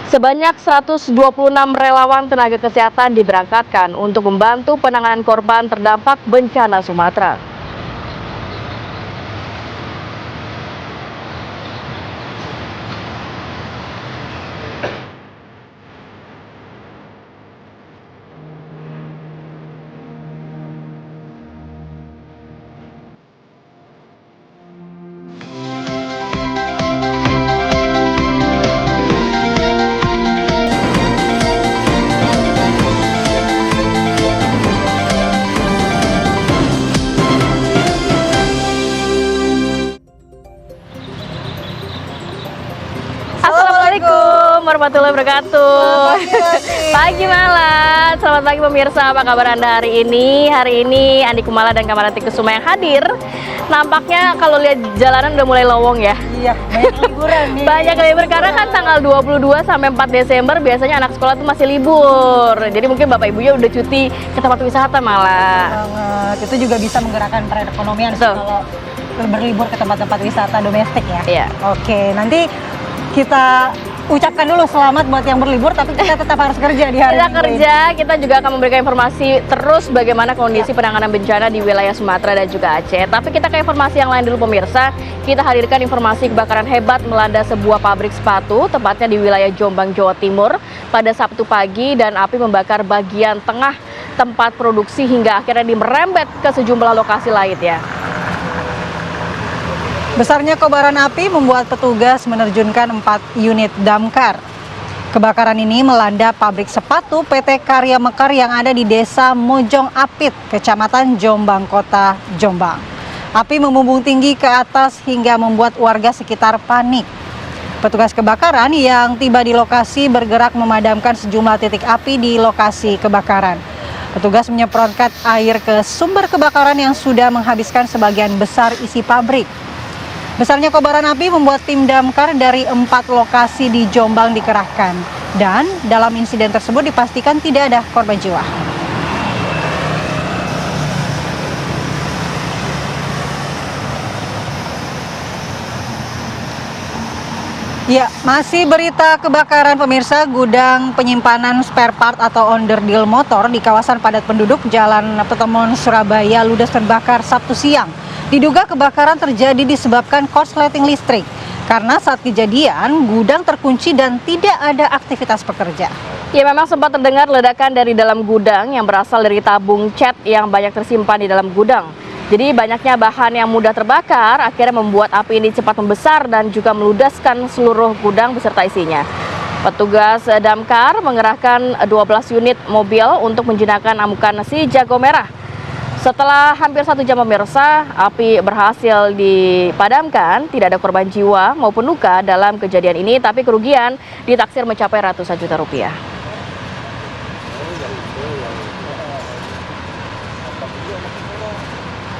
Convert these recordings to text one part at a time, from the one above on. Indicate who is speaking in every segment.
Speaker 1: Sebanyak 126 relawan tenaga kesehatan diberangkatkan untuk membantu penanganan korban terdampak bencana Sumatera. Assalamualaikum warahmatullahi wabarakatuh. Pagi Mala, selamat pagi pemirsa, apa kabar Anda hari ini? Hari ini Andi Kumala dan Kamaranti Kusuma yang hadir. Nampaknya kalau lihat jalanan udah mulai lowong ya.
Speaker 2: Iya, banyak liburan nih.
Speaker 1: Banyak libur karena kan tanggal 22 sampai 4 Desember biasanya anak sekolah tuh masih libur. Jadi mungkin Bapak Ibunya udah cuti ke tempat wisata malah.
Speaker 2: Banget. Itu juga bisa menggerakkan perekonomian sih kalau berlibur ke tempat-tempat wisata domestik ya.
Speaker 1: Iya.
Speaker 2: Oke, nanti kita ucapkan dulu selamat buat yang berlibur, tapi kita tetap harus kerja di hari
Speaker 1: Kita
Speaker 2: Minggu
Speaker 1: kerja, kita juga akan memberikan informasi terus bagaimana kondisi penanganan bencana di wilayah Sumatera dan juga Aceh. Tapi kita ke informasi yang lain dulu pemirsa. Kita hadirkan informasi kebakaran hebat melanda sebuah pabrik sepatu, tepatnya di wilayah Jombang, Jawa Timur pada Sabtu pagi, dan api membakar bagian tengah tempat produksi hingga akhirnya merembet ke sejumlah lokasi lain ya.
Speaker 2: Besarnya kobaran api membuat petugas menerjunkan 4 unit damkar. Kebakaran ini melanda pabrik sepatu PT Karya Mekar yang ada di Desa Mojong Apit, Kecamatan Jombang, Kota Jombang. Api membumbung tinggi ke atas hingga membuat warga sekitar panik. Petugas kebakaran yang tiba di lokasi bergerak memadamkan sejumlah titik api di lokasi kebakaran. Petugas menyemprotkan air ke sumber kebakaran yang sudah menghabiskan sebagian besar isi pabrik. Besarnya kobaran api membuat tim damkar dari 4 lokasi di Jombang dikerahkan. Dan dalam insiden tersebut dipastikan tidak ada korban jiwa. Ya, masih berita kebakaran pemirsa. Gudang penyimpanan spare part atau onderdil motor di kawasan padat penduduk Jalan Petemon, Surabaya ludes terbakar Sabtu siang. Diduga kebakaran terjadi disebabkan korsleting listrik. Karena saat kejadian, gudang terkunci dan tidak ada aktivitas pekerja.
Speaker 1: Ya, memang sempat terdengar ledakan dari dalam gudang yang berasal dari tabung cat yang banyak tersimpan di dalam gudang. Jadi banyaknya bahan yang mudah terbakar akhirnya membuat api ini cepat membesar dan juga meludaskan seluruh gudang beserta isinya. Petugas damkar mengerahkan 12 unit mobil untuk menjinakkan amukan si jago merah. Setelah hampir 1 jam pemirsa, api berhasil dipadamkan, tidak ada korban jiwa maupun luka dalam kejadian ini, tapi kerugian ditaksir mencapai ratusan juta rupiah.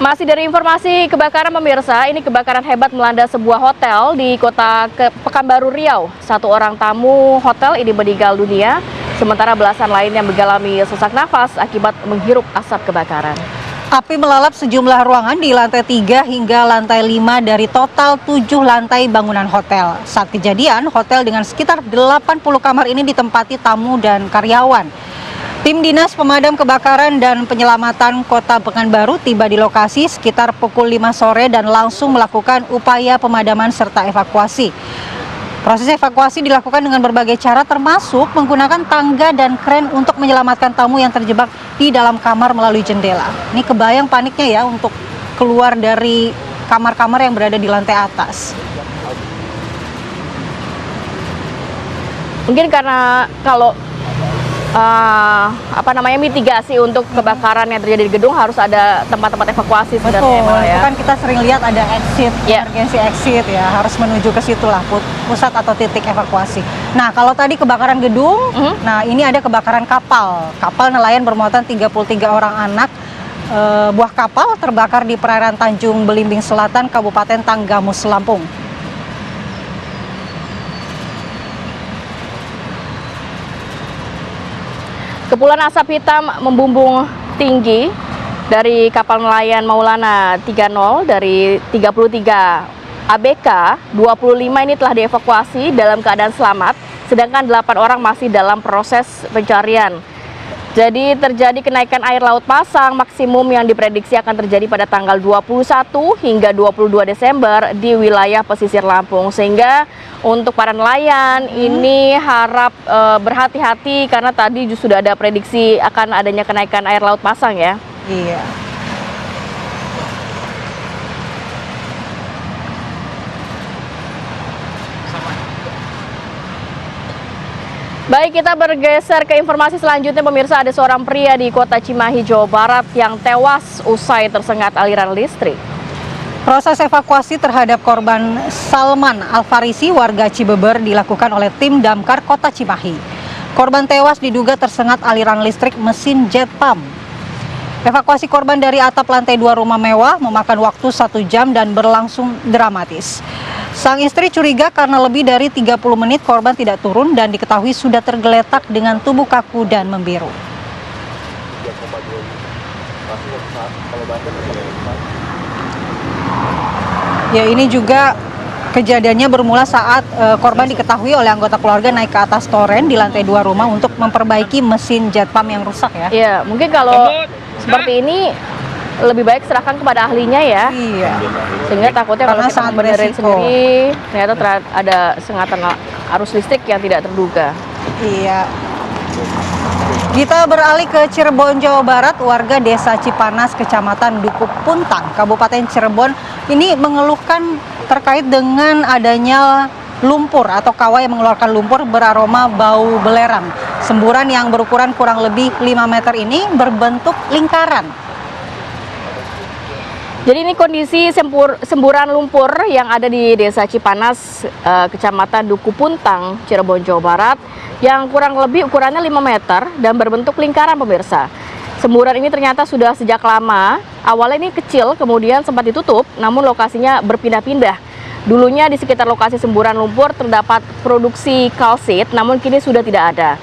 Speaker 1: Masih dari informasi kebakaran pemirsa, ini kebakaran hebat melanda sebuah hotel di kota Pekanbaru Riau. 1 orang tamu hotel ini meninggal dunia, sementara belasan lainnya mengalami sesak nafas akibat menghirup asap kebakaran.
Speaker 2: Api melalap sejumlah ruangan di lantai 3 hingga lantai 5 dari total 7 lantai bangunan hotel. Saat kejadian, hotel dengan sekitar 80 kamar ini ditempati tamu dan karyawan. Tim Dinas Pemadam Kebakaran dan Penyelamatan Kota Pekanbaru tiba di lokasi sekitar pukul 5 sore dan langsung melakukan upaya pemadaman serta evakuasi. Proses evakuasi dilakukan dengan berbagai cara termasuk menggunakan tangga dan kren untuk menyelamatkan tamu yang terjebak di dalam kamar melalui jendela. Ini kebayang paniknya ya untuk keluar dari kamar-kamar yang berada di lantai atas.
Speaker 1: Mungkin karena kalau mitigasi untuk kebakaran yang terjadi di gedung harus ada tempat-tempat evakuasi sebenarnya.
Speaker 2: Betul,
Speaker 1: ya.
Speaker 2: itu kan kita sering lihat ada exit, emergency exit ya, harus menuju ke situlah pusat atau titik evakuasi. Nah, kalau tadi kebakaran gedung, nah ini ada kebakaran kapal. Kapal nelayan bermuatan 33 orang anak. Buah kapal terbakar di perairan Tanjung Belimbing Selatan, Kabupaten Tanggamus, Lampung.
Speaker 1: Kepulan asap hitam membumbung tinggi dari kapal nelayan Maulana 30 dari 33 ABK 25 ini telah dievakuasi dalam keadaan selamat, sedangkan 8 orang masih dalam proses pencarian. Jadi terjadi kenaikan air laut pasang maksimum yang diprediksi akan terjadi pada tanggal 21 hingga 22 Desember di wilayah pesisir Lampung. Sehingga untuk para nelayan ini harap berhati-hati karena tadi sudah ada prediksi akan adanya kenaikan air laut pasang ya.
Speaker 2: Iya.
Speaker 1: Baik, kita bergeser ke informasi selanjutnya. Pemirsa, ada seorang pria di kota Cimahi, Jawa Barat yang tewas usai tersengat aliran listrik.
Speaker 2: Proses evakuasi terhadap korban Salman Alfarisi warga Cibeber dilakukan oleh tim damkar kota Cimahi. Korban tewas diduga tersengat aliran listrik mesin jet pump. Evakuasi korban dari atap lantai 2 rumah mewah memakan waktu 1 jam dan berlangsung dramatis. Sang istri curiga karena lebih dari 30 menit korban tidak turun dan diketahui sudah tergeletak dengan tubuh kaku dan membiru. Ya, ini juga kejadiannya bermula saat korban diketahui oleh anggota keluarga naik ke atas toren di lantai 2 rumah untuk memperbaiki mesin jet pump yang rusak ya.
Speaker 1: Ya, mungkin kalau seperti ini lebih baik serahkan kepada ahlinya ya.
Speaker 2: Iya.
Speaker 1: Sehingga takutnya kalau kita benerin sendiri ternyata ada sengatan arus listrik yang tidak terduga.
Speaker 2: Iya. Kita beralih ke Cirebon, Jawa Barat. Warga Desa Cipanas, Kecamatan Dukuh Puntang, Kabupaten Cirebon ini mengeluhkan terkait dengan adanya lumpur atau kawah yang mengeluarkan lumpur beraroma bau belerang. Semburan yang berukuran kurang lebih 5 meter ini berbentuk lingkaran.
Speaker 1: Jadi ini kondisi semburan lumpur yang ada di Desa Cipanas, Kecamatan Dukuh Puntang, Cirebon, Jawa Barat, yang kurang lebih ukurannya 5 meter dan berbentuk lingkaran, pemirsa. Semburan ini ternyata sudah sejak lama. Awalnya ini kecil, kemudian sempat ditutup, namun lokasinya berpindah-pindah. Dulunya di sekitar lokasi semburan lumpur terdapat produksi kalsit, namun kini sudah tidak ada.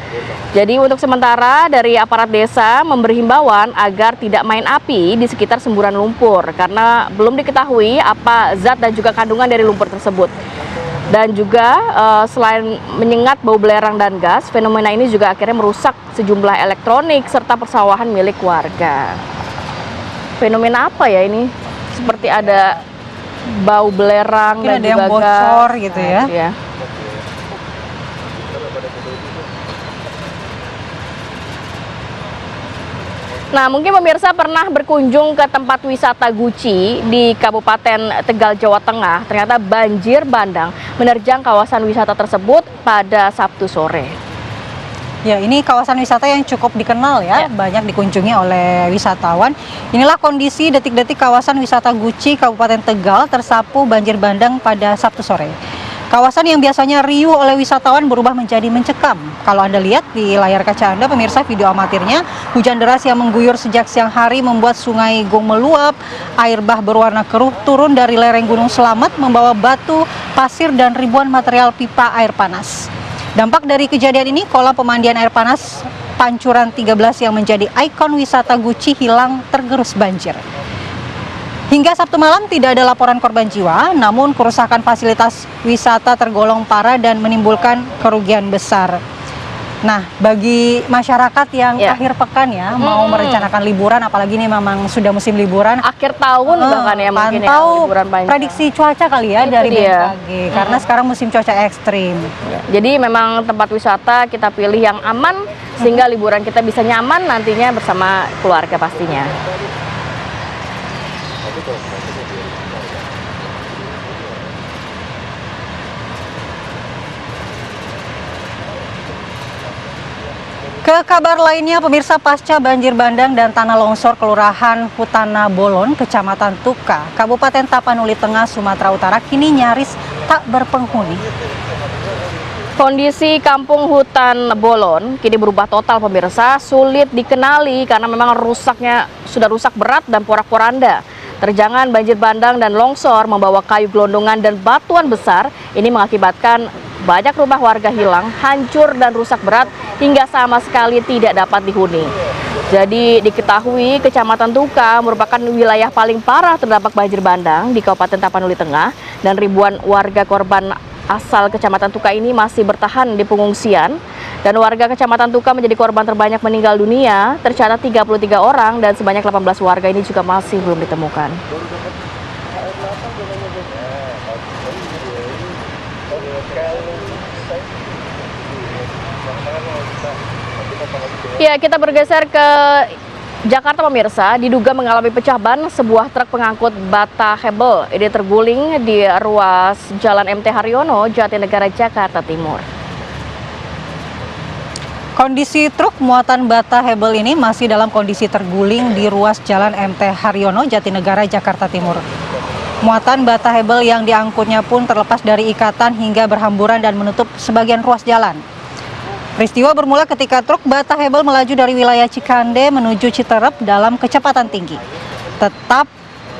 Speaker 1: Jadi untuk sementara dari aparat desa memberi himbauan agar tidak main api di sekitar semburan lumpur karena belum diketahui apa zat dan juga kandungan dari lumpur tersebut. Dan juga selain menyengat bau belerang dan gas, fenomena ini juga akhirnya merusak sejumlah elektronik serta persawahan milik warga. Fenomena apa ya ini? Seperti ada bau belerang dan
Speaker 2: ada
Speaker 1: juga
Speaker 2: yang bocor gitu ya.
Speaker 1: Ya. Nah, mungkin pemirsa pernah berkunjung ke tempat wisata Guci di Kabupaten Tegal, Jawa Tengah. Ternyata banjir bandang menerjang kawasan wisata tersebut pada Sabtu sore.
Speaker 2: Ya, ini kawasan wisata yang cukup dikenal ya, banyak dikunjungi oleh wisatawan. Inilah kondisi detik-detik kawasan wisata Guci Kabupaten Tegal tersapu banjir bandang pada Sabtu sore. Kawasan yang biasanya riuh oleh wisatawan berubah menjadi mencekam. Kalau Anda lihat di layar kaca Anda, pemirsa, video amatirnya, hujan deras yang mengguyur sejak siang hari membuat sungai Gong meluap, air bah berwarna keruh turun dari lereng Gunung Selamet membawa batu, pasir, dan ribuan material pipa air panas. Dampak dari kejadian ini, kolam pemandian air panas Pancuran 13 yang menjadi ikon wisata Guci hilang tergerus banjir. Hingga Sabtu malam tidak ada laporan korban jiwa, namun kerusakan fasilitas wisata tergolong parah dan menimbulkan kerugian besar. Nah, bagi masyarakat yang akhir pekan ya, mau merencanakan liburan, apalagi ini memang sudah musim liburan.
Speaker 1: Akhir tahun bahkan ya mungkin ya, liburan panjang.
Speaker 2: Prediksi cuaca kali ya dari BMKG, karena sekarang musim cuaca ekstrim.
Speaker 1: Jadi memang tempat wisata kita pilih yang aman, sehingga liburan kita bisa nyaman nantinya bersama keluarga pastinya.
Speaker 2: Ke kabar lainnya, pemirsa, pasca banjir bandang dan tanah longsor Kelurahan Hutana Bolon, Kecamatan Tuka, Kabupaten Tapanuli Tengah, Sumatera Utara kini nyaris tak berpenghuni.
Speaker 1: Kondisi kampung Hutan Bolon kini berubah total, pemirsa. Sulit dikenali karena memang sudah rusak berat dan porak-poranda. Terjangan banjir bandang dan longsor membawa kayu gelondongan dan batuan besar. Ini mengakibatkan banyak rumah warga hilang, hancur dan rusak berat hingga sama sekali tidak dapat dihuni. Jadi diketahui Kecamatan Tuka merupakan wilayah paling parah terdampak banjir bandang di Kabupaten Tapanuli Tengah, dan ribuan warga korban asal Kecamatan Tuka ini masih bertahan di pengungsian, dan warga Kecamatan Tuka menjadi korban terbanyak meninggal dunia, tercatat 33 orang, dan sebanyak 18 warga ini juga masih belum ditemukan. Ya, kita bergeser ke Jakarta pemirsa. Diduga mengalami pecah ban, sebuah truk pengangkut bata hebel ini terguling di ruas Jalan MT Haryono, Jatinegara, Jakarta Timur.
Speaker 2: Kondisi truk muatan bata hebel ini masih dalam kondisi terguling di ruas Jalan MT Haryono, Jatinegara, Jakarta Timur. Muatan bata hebel yang diangkutnya pun terlepas dari ikatan hingga berhamburan dan menutup sebagian ruas jalan. Peristiwa bermula ketika truk bata hebel melaju dari wilayah Cikande menuju Citerep dalam kecepatan tinggi.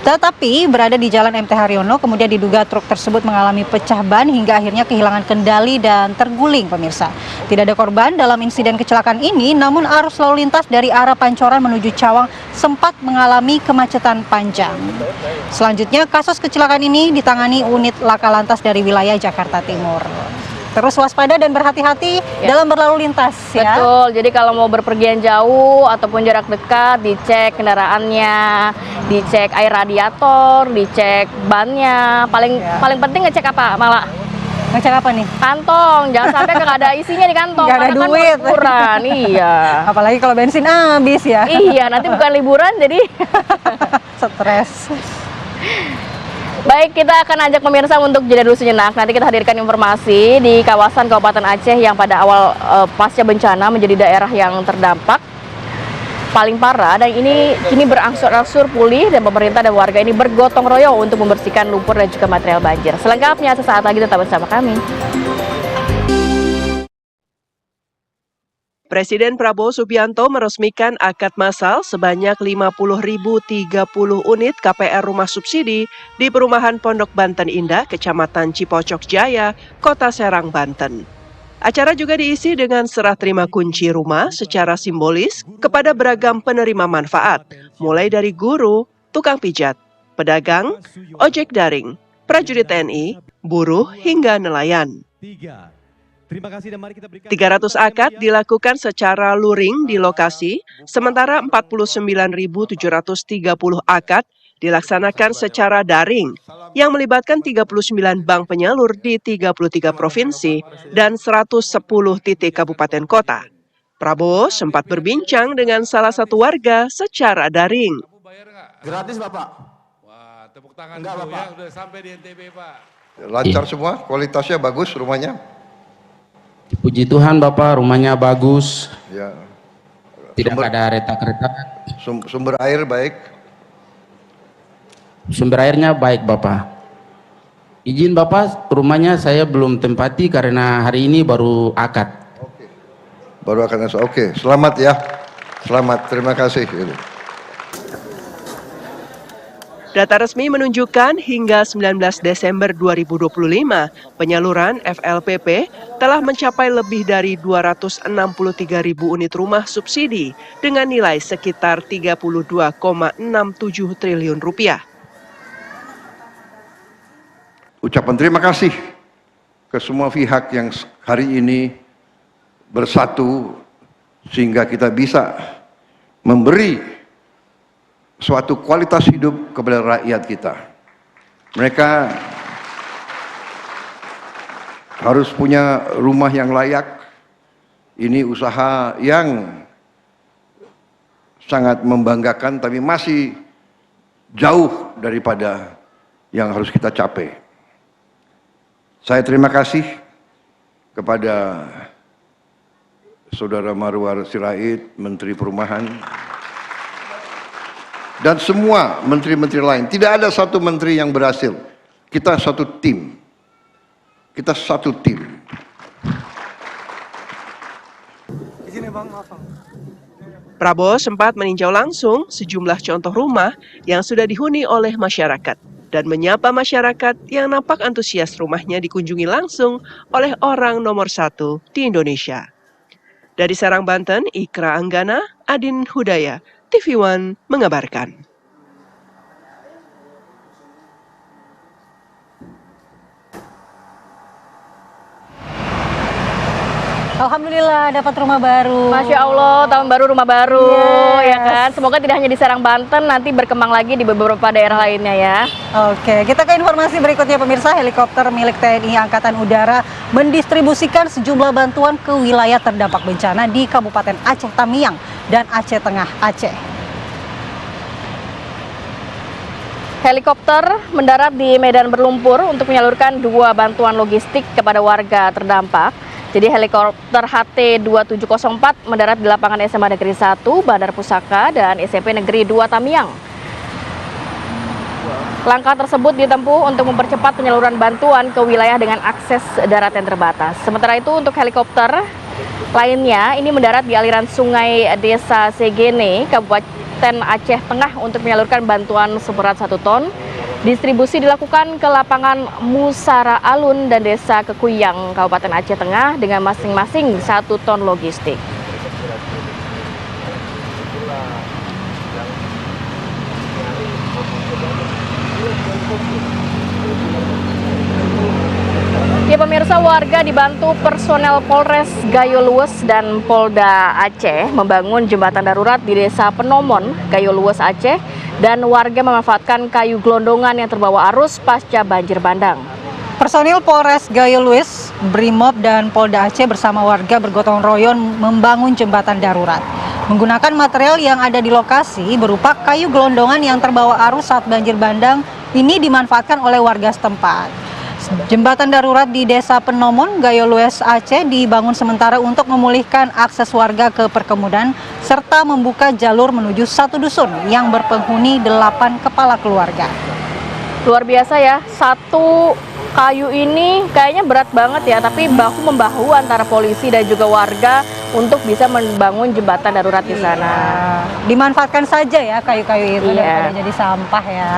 Speaker 2: Tetapi berada di Jalan MT Haryono, kemudian diduga truk tersebut mengalami pecah ban hingga akhirnya kehilangan kendali dan terguling, pemirsa. Tidak ada korban dalam insiden kecelakaan ini, namun arus lalu lintas dari arah Pancoran menuju Cawang sempat mengalami kemacetan panjang. Selanjutnya, kasus kecelakaan ini ditangani unit Laka Lantas dari wilayah Jakarta Timur. Terus waspada dan berhati-hati dalam berlalu lintas ya.
Speaker 1: Betul, jadi kalau mau berpergian jauh ataupun jarak dekat, dicek kendaraannya, dicek air radiator, dicek bannya. Paling penting ngecek apa malah?
Speaker 2: Ngecek apa nih?
Speaker 1: Kantong, jangan sampai nggak ada isinya di kantong.
Speaker 2: Nggak ada
Speaker 1: karena
Speaker 2: duit.
Speaker 1: Kan liburan, iya.
Speaker 2: Apalagi kalau bensin habis ya.
Speaker 1: Iya, nanti bukan liburan jadi
Speaker 2: stres.
Speaker 1: Baik, kita akan ajak pemirsa untuk jeda dulu sejenak. Nanti kita hadirkan informasi di kawasan Kabupaten Aceh yang pada awal pasca bencana menjadi daerah yang terdampak paling parah, dan ini kini berangsur-angsur pulih, dan pemerintah dan warga ini bergotong royong untuk membersihkan lumpur dan juga material banjir. Selengkapnya sesaat lagi, tetap bersama kami.
Speaker 3: Presiden Prabowo Subianto meresmikan akad massal sebanyak 50.030 unit KPR rumah subsidi di perumahan Pondok Banten Indah, Kecamatan Cipocok Jaya, Kota Serang, Banten. Acara juga diisi dengan serah terima kunci rumah secara simbolis kepada beragam penerima manfaat, mulai dari guru, tukang pijat, pedagang, ojek daring, prajurit TNI, buruh, hingga nelayan. 300 akad dilakukan secara luring di lokasi, sementara 49.730 akad dilaksanakan secara daring, yang melibatkan 39 bank penyalur di 33 provinsi dan 110 titik kabupaten kota. Prabowo sempat berbincang dengan salah satu warga secara daring.
Speaker 4: Gratis Bapak?
Speaker 5: Wah, tepuk tangan dulu ya, udah sampai di NTB Pak.
Speaker 4: Lancar semua, kualitasnya bagus rumahnya.
Speaker 6: Puji Tuhan Bapak, rumahnya bagus.
Speaker 4: Ya.
Speaker 6: Tidak ada retak-retak.
Speaker 4: Sumber air baik.
Speaker 6: Sumber airnya baik Bapak. Izin Bapak, rumahnya saya belum tempati karena hari ini baru akad.
Speaker 4: Oke. Baru akad. Oke, selamat ya. Selamat, terima kasih.
Speaker 3: Data resmi menunjukkan hingga 19 Desember 2025, penyaluran FLPP telah mencapai lebih dari 263.000 unit rumah subsidi dengan nilai sekitar 32,67 triliun rupiah.
Speaker 4: Ucapan terima kasih ke semua pihak yang hari ini bersatu sehingga kita bisa memberi suatu kualitas hidup kepada rakyat kita. Mereka harus punya rumah yang layak. Ini usaha yang sangat membanggakan, tapi masih jauh daripada yang harus kita capai. Saya terima kasih kepada Saudara Marwar Sirait, Menteri Perumahan, dan semua menteri-menteri lain. Tidak ada satu menteri yang berhasil. Kita satu tim. Kita satu tim.
Speaker 3: Prabowo sempat meninjau langsung sejumlah contoh rumah yang sudah dihuni oleh masyarakat dan menyapa masyarakat yang nampak antusias rumahnya dikunjungi langsung oleh orang nomor 1 di Indonesia. Dari Serang, Banten, Ikra Anggana, Adin Hudaya, TV One mengabarkan.
Speaker 2: Alhamdulillah dapat rumah baru.
Speaker 1: Masya Allah, tahun baru rumah baru,
Speaker 2: Yes.
Speaker 1: ya kan? Semoga tidak hanya di Serang, Banten, nanti berkembang lagi di beberapa daerah lainnya ya.
Speaker 2: Oke, kita ke informasi berikutnya pemirsa. Helikopter milik TNI Angkatan Udara mendistribusikan sejumlah bantuan ke wilayah terdampak bencana di Kabupaten Aceh Tamiang dan Aceh Tengah Aceh.
Speaker 1: Helikopter mendarat di medan berlumpur untuk menyalurkan 2 bantuan logistik kepada warga terdampak. Jadi helikopter HT-2704 mendarat di lapangan SMA Negeri 1, Bandar Pusaka, dan SMP Negeri 2 Tamiang. Langkah tersebut ditempuh untuk mempercepat penyaluran bantuan ke wilayah dengan akses darat yang terbatas. Sementara itu untuk helikopter lainnya ini mendarat di aliran sungai Desa Segene, Kabupaten Aceh Tengah untuk menyalurkan bantuan seberat 1 ton. Distribusi dilakukan ke lapangan Musara Alun dan Desa Kekuyang, Kabupaten Aceh Tengah dengan masing-masing 1 ton logistik. Ya pemirsa, warga dibantu personel Polres Gayo Luwes dan Polda Aceh membangun jembatan darurat di Desa Penomon, Gayo Luwes Aceh, dan warga memanfaatkan kayu gelondongan yang terbawa arus pasca banjir bandang.
Speaker 2: Personil Polres Gayo Luwes, Brimob, dan Polda Aceh bersama warga bergotong royong membangun jembatan darurat. Menggunakan material yang ada di lokasi berupa kayu gelondongan yang terbawa arus saat banjir bandang ini dimanfaatkan oleh warga setempat. Jembatan darurat di Desa Penomon, Gayo Luwes Aceh dibangun sementara untuk memulihkan akses warga ke perkebunan serta membuka jalur menuju 1 dusun yang berpenghuni 8 kepala keluarga.
Speaker 1: Luar biasa ya, 1 kayu ini kayaknya berat banget ya, tapi bahu-membahu antara polisi dan juga warga untuk bisa membangun jembatan darurat di sana.
Speaker 2: Dimanfaatkan saja ya kayu-kayu itu
Speaker 1: Iya.
Speaker 2: daripada jadi sampah ya.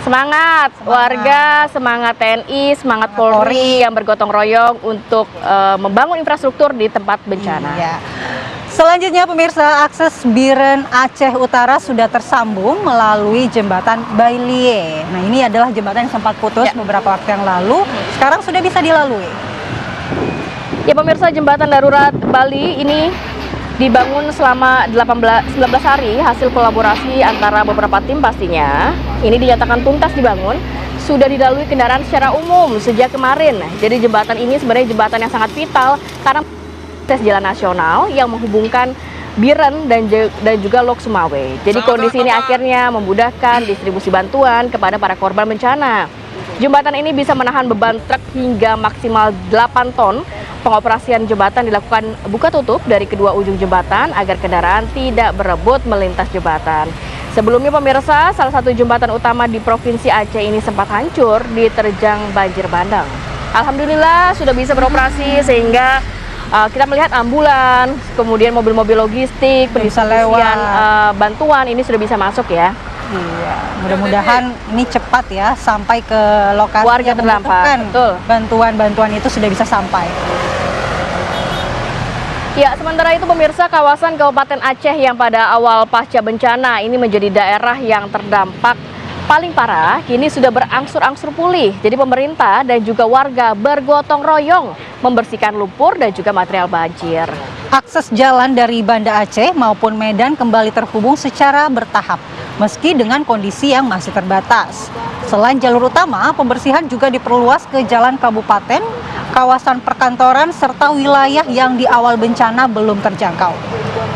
Speaker 1: Semangat warga, semangat TNI, semangat Polri yang bergotong royong untuk membangun infrastruktur di tempat bencana.
Speaker 2: Iya. Selanjutnya pemirsa, akses Biren Aceh Utara sudah tersambung melalui jembatan Bailie. Nah, ini adalah jembatan yang sempat putus beberapa waktu yang lalu, sekarang sudah bisa dilalui.
Speaker 1: Ya pemirsa, jembatan darurat Bali ini dibangun selama 19 hari hasil kolaborasi antara beberapa tim pastinya. Ini dinyatakan tuntas dibangun, sudah dilalui kendaraan secara umum sejak kemarin. Jadi jembatan ini sebenarnya jembatan yang sangat vital karena akses jalan nasional yang menghubungkan Biren dan juga Lok Sumawe. Jadi kondisi ini akhirnya memudahkan distribusi bantuan kepada para korban bencana. Jembatan ini bisa menahan beban truk hingga maksimal 8 ton. Pengoperasian jembatan dilakukan buka tutup dari kedua ujung jembatan agar kendaraan tidak berebut melintas jembatan. Sebelumnya pemirsa, salah satu jembatan utama di Provinsi Aceh ini sempat hancur diterjang banjir bandang. Alhamdulillah sudah bisa beroperasi sehingga kita melihat ambulans, kemudian mobil-mobil logistik, pendistribusian bantuan ini sudah bisa masuk ya.
Speaker 2: Iya, mudah-mudahan ini cepat ya sampai ke lokasi
Speaker 1: Warga
Speaker 2: yang
Speaker 1: terdampak.
Speaker 2: membutuhkan.
Speaker 1: Betul.
Speaker 2: Bantuan-bantuan itu sudah bisa sampai.
Speaker 1: Ya, sementara itu pemirsa, kawasan Kabupaten Aceh yang pada awal pasca bencana ini menjadi daerah yang terdampak paling parah, kini sudah berangsur-angsur pulih. Jadi pemerintah dan juga warga bergotong royong membersihkan lumpur dan juga material banjir.
Speaker 2: Akses jalan dari Banda Aceh maupun Medan kembali terhubung secara bertahap, meski dengan kondisi yang masih terbatas. Selain jalur utama, pembersihan juga diperluas ke jalan kabupaten, kawasan perkantoran, serta wilayah yang di awal bencana belum terjangkau.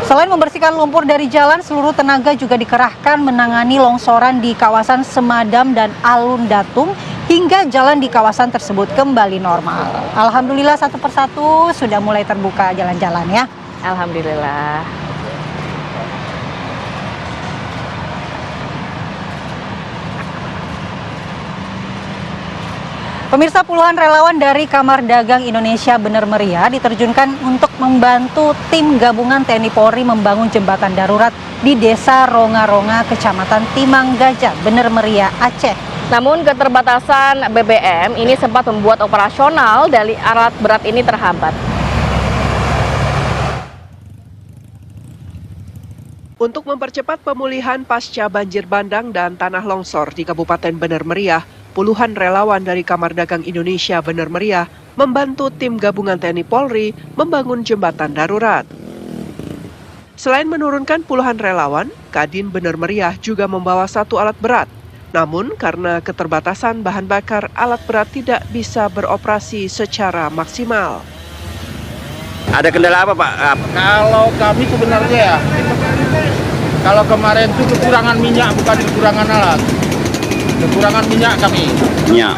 Speaker 2: Selain membersihkan lumpur dari jalan, seluruh tenaga juga dikerahkan menangani longsoran di kawasan Semadam dan Alun Datung hingga jalan di kawasan tersebut kembali normal. Alhamdulillah satu persatu sudah mulai terbuka jalan-jalan ya.
Speaker 1: Alhamdulillah.
Speaker 2: Pemirsa, puluhan relawan dari Kamar Dagang Indonesia Bener Meriah diterjunkan untuk membantu tim gabungan TNI Polri membangun jembatan darurat di Desa Ronga-Ronga, Kecamatan Timang Gajah, Bener Meriah, Aceh.
Speaker 1: Namun keterbatasan BBM ini sempat membuat operasional dari alat berat ini terhambat.
Speaker 3: Untuk mempercepat pemulihan pasca banjir bandang dan tanah longsor di Kabupaten Bener Meriah, puluhan relawan dari Kamar Dagang Indonesia Bener Meriah membantu tim gabungan TNI Polri membangun jembatan darurat. Selain menurunkan puluhan relawan, Kadin Bener Meriah juga membawa 1 alat berat. Namun karena keterbatasan bahan bakar, alat berat tidak bisa beroperasi secara maksimal.
Speaker 7: Ada kendala apa Pak?
Speaker 6: Kalau kami sebenarnya ya, kalau kemarin itu kekurangan minyak bukan kekurangan alat. Kekurangan minyak kami.
Speaker 7: Minyak.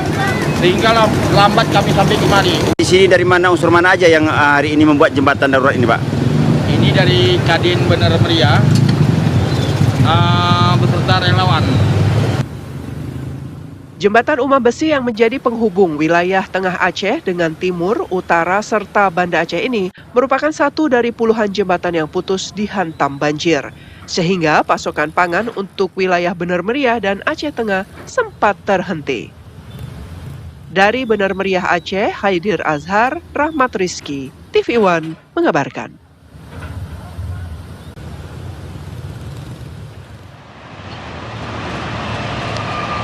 Speaker 6: Sehingga lambat kami sampai kemari.
Speaker 7: Di sini dari mana, unsur mana aja yang hari ini membuat jembatan darurat ini Pak?
Speaker 6: Ini dari Kadin Bener Meriah beserta relawan.
Speaker 3: Jembatan Uma Besi yang menjadi penghubung wilayah Tengah Aceh dengan Timur, Utara, serta Banda Aceh ini merupakan satu dari puluhan jembatan yang putus dihantam banjir. Sehingga pasokan pangan untuk wilayah Bener Meriah dan Aceh Tengah sempat terhenti. Dari Bener Meriah Aceh, Haidir Azhar, Rahmat Rizky, TV One mengabarkan.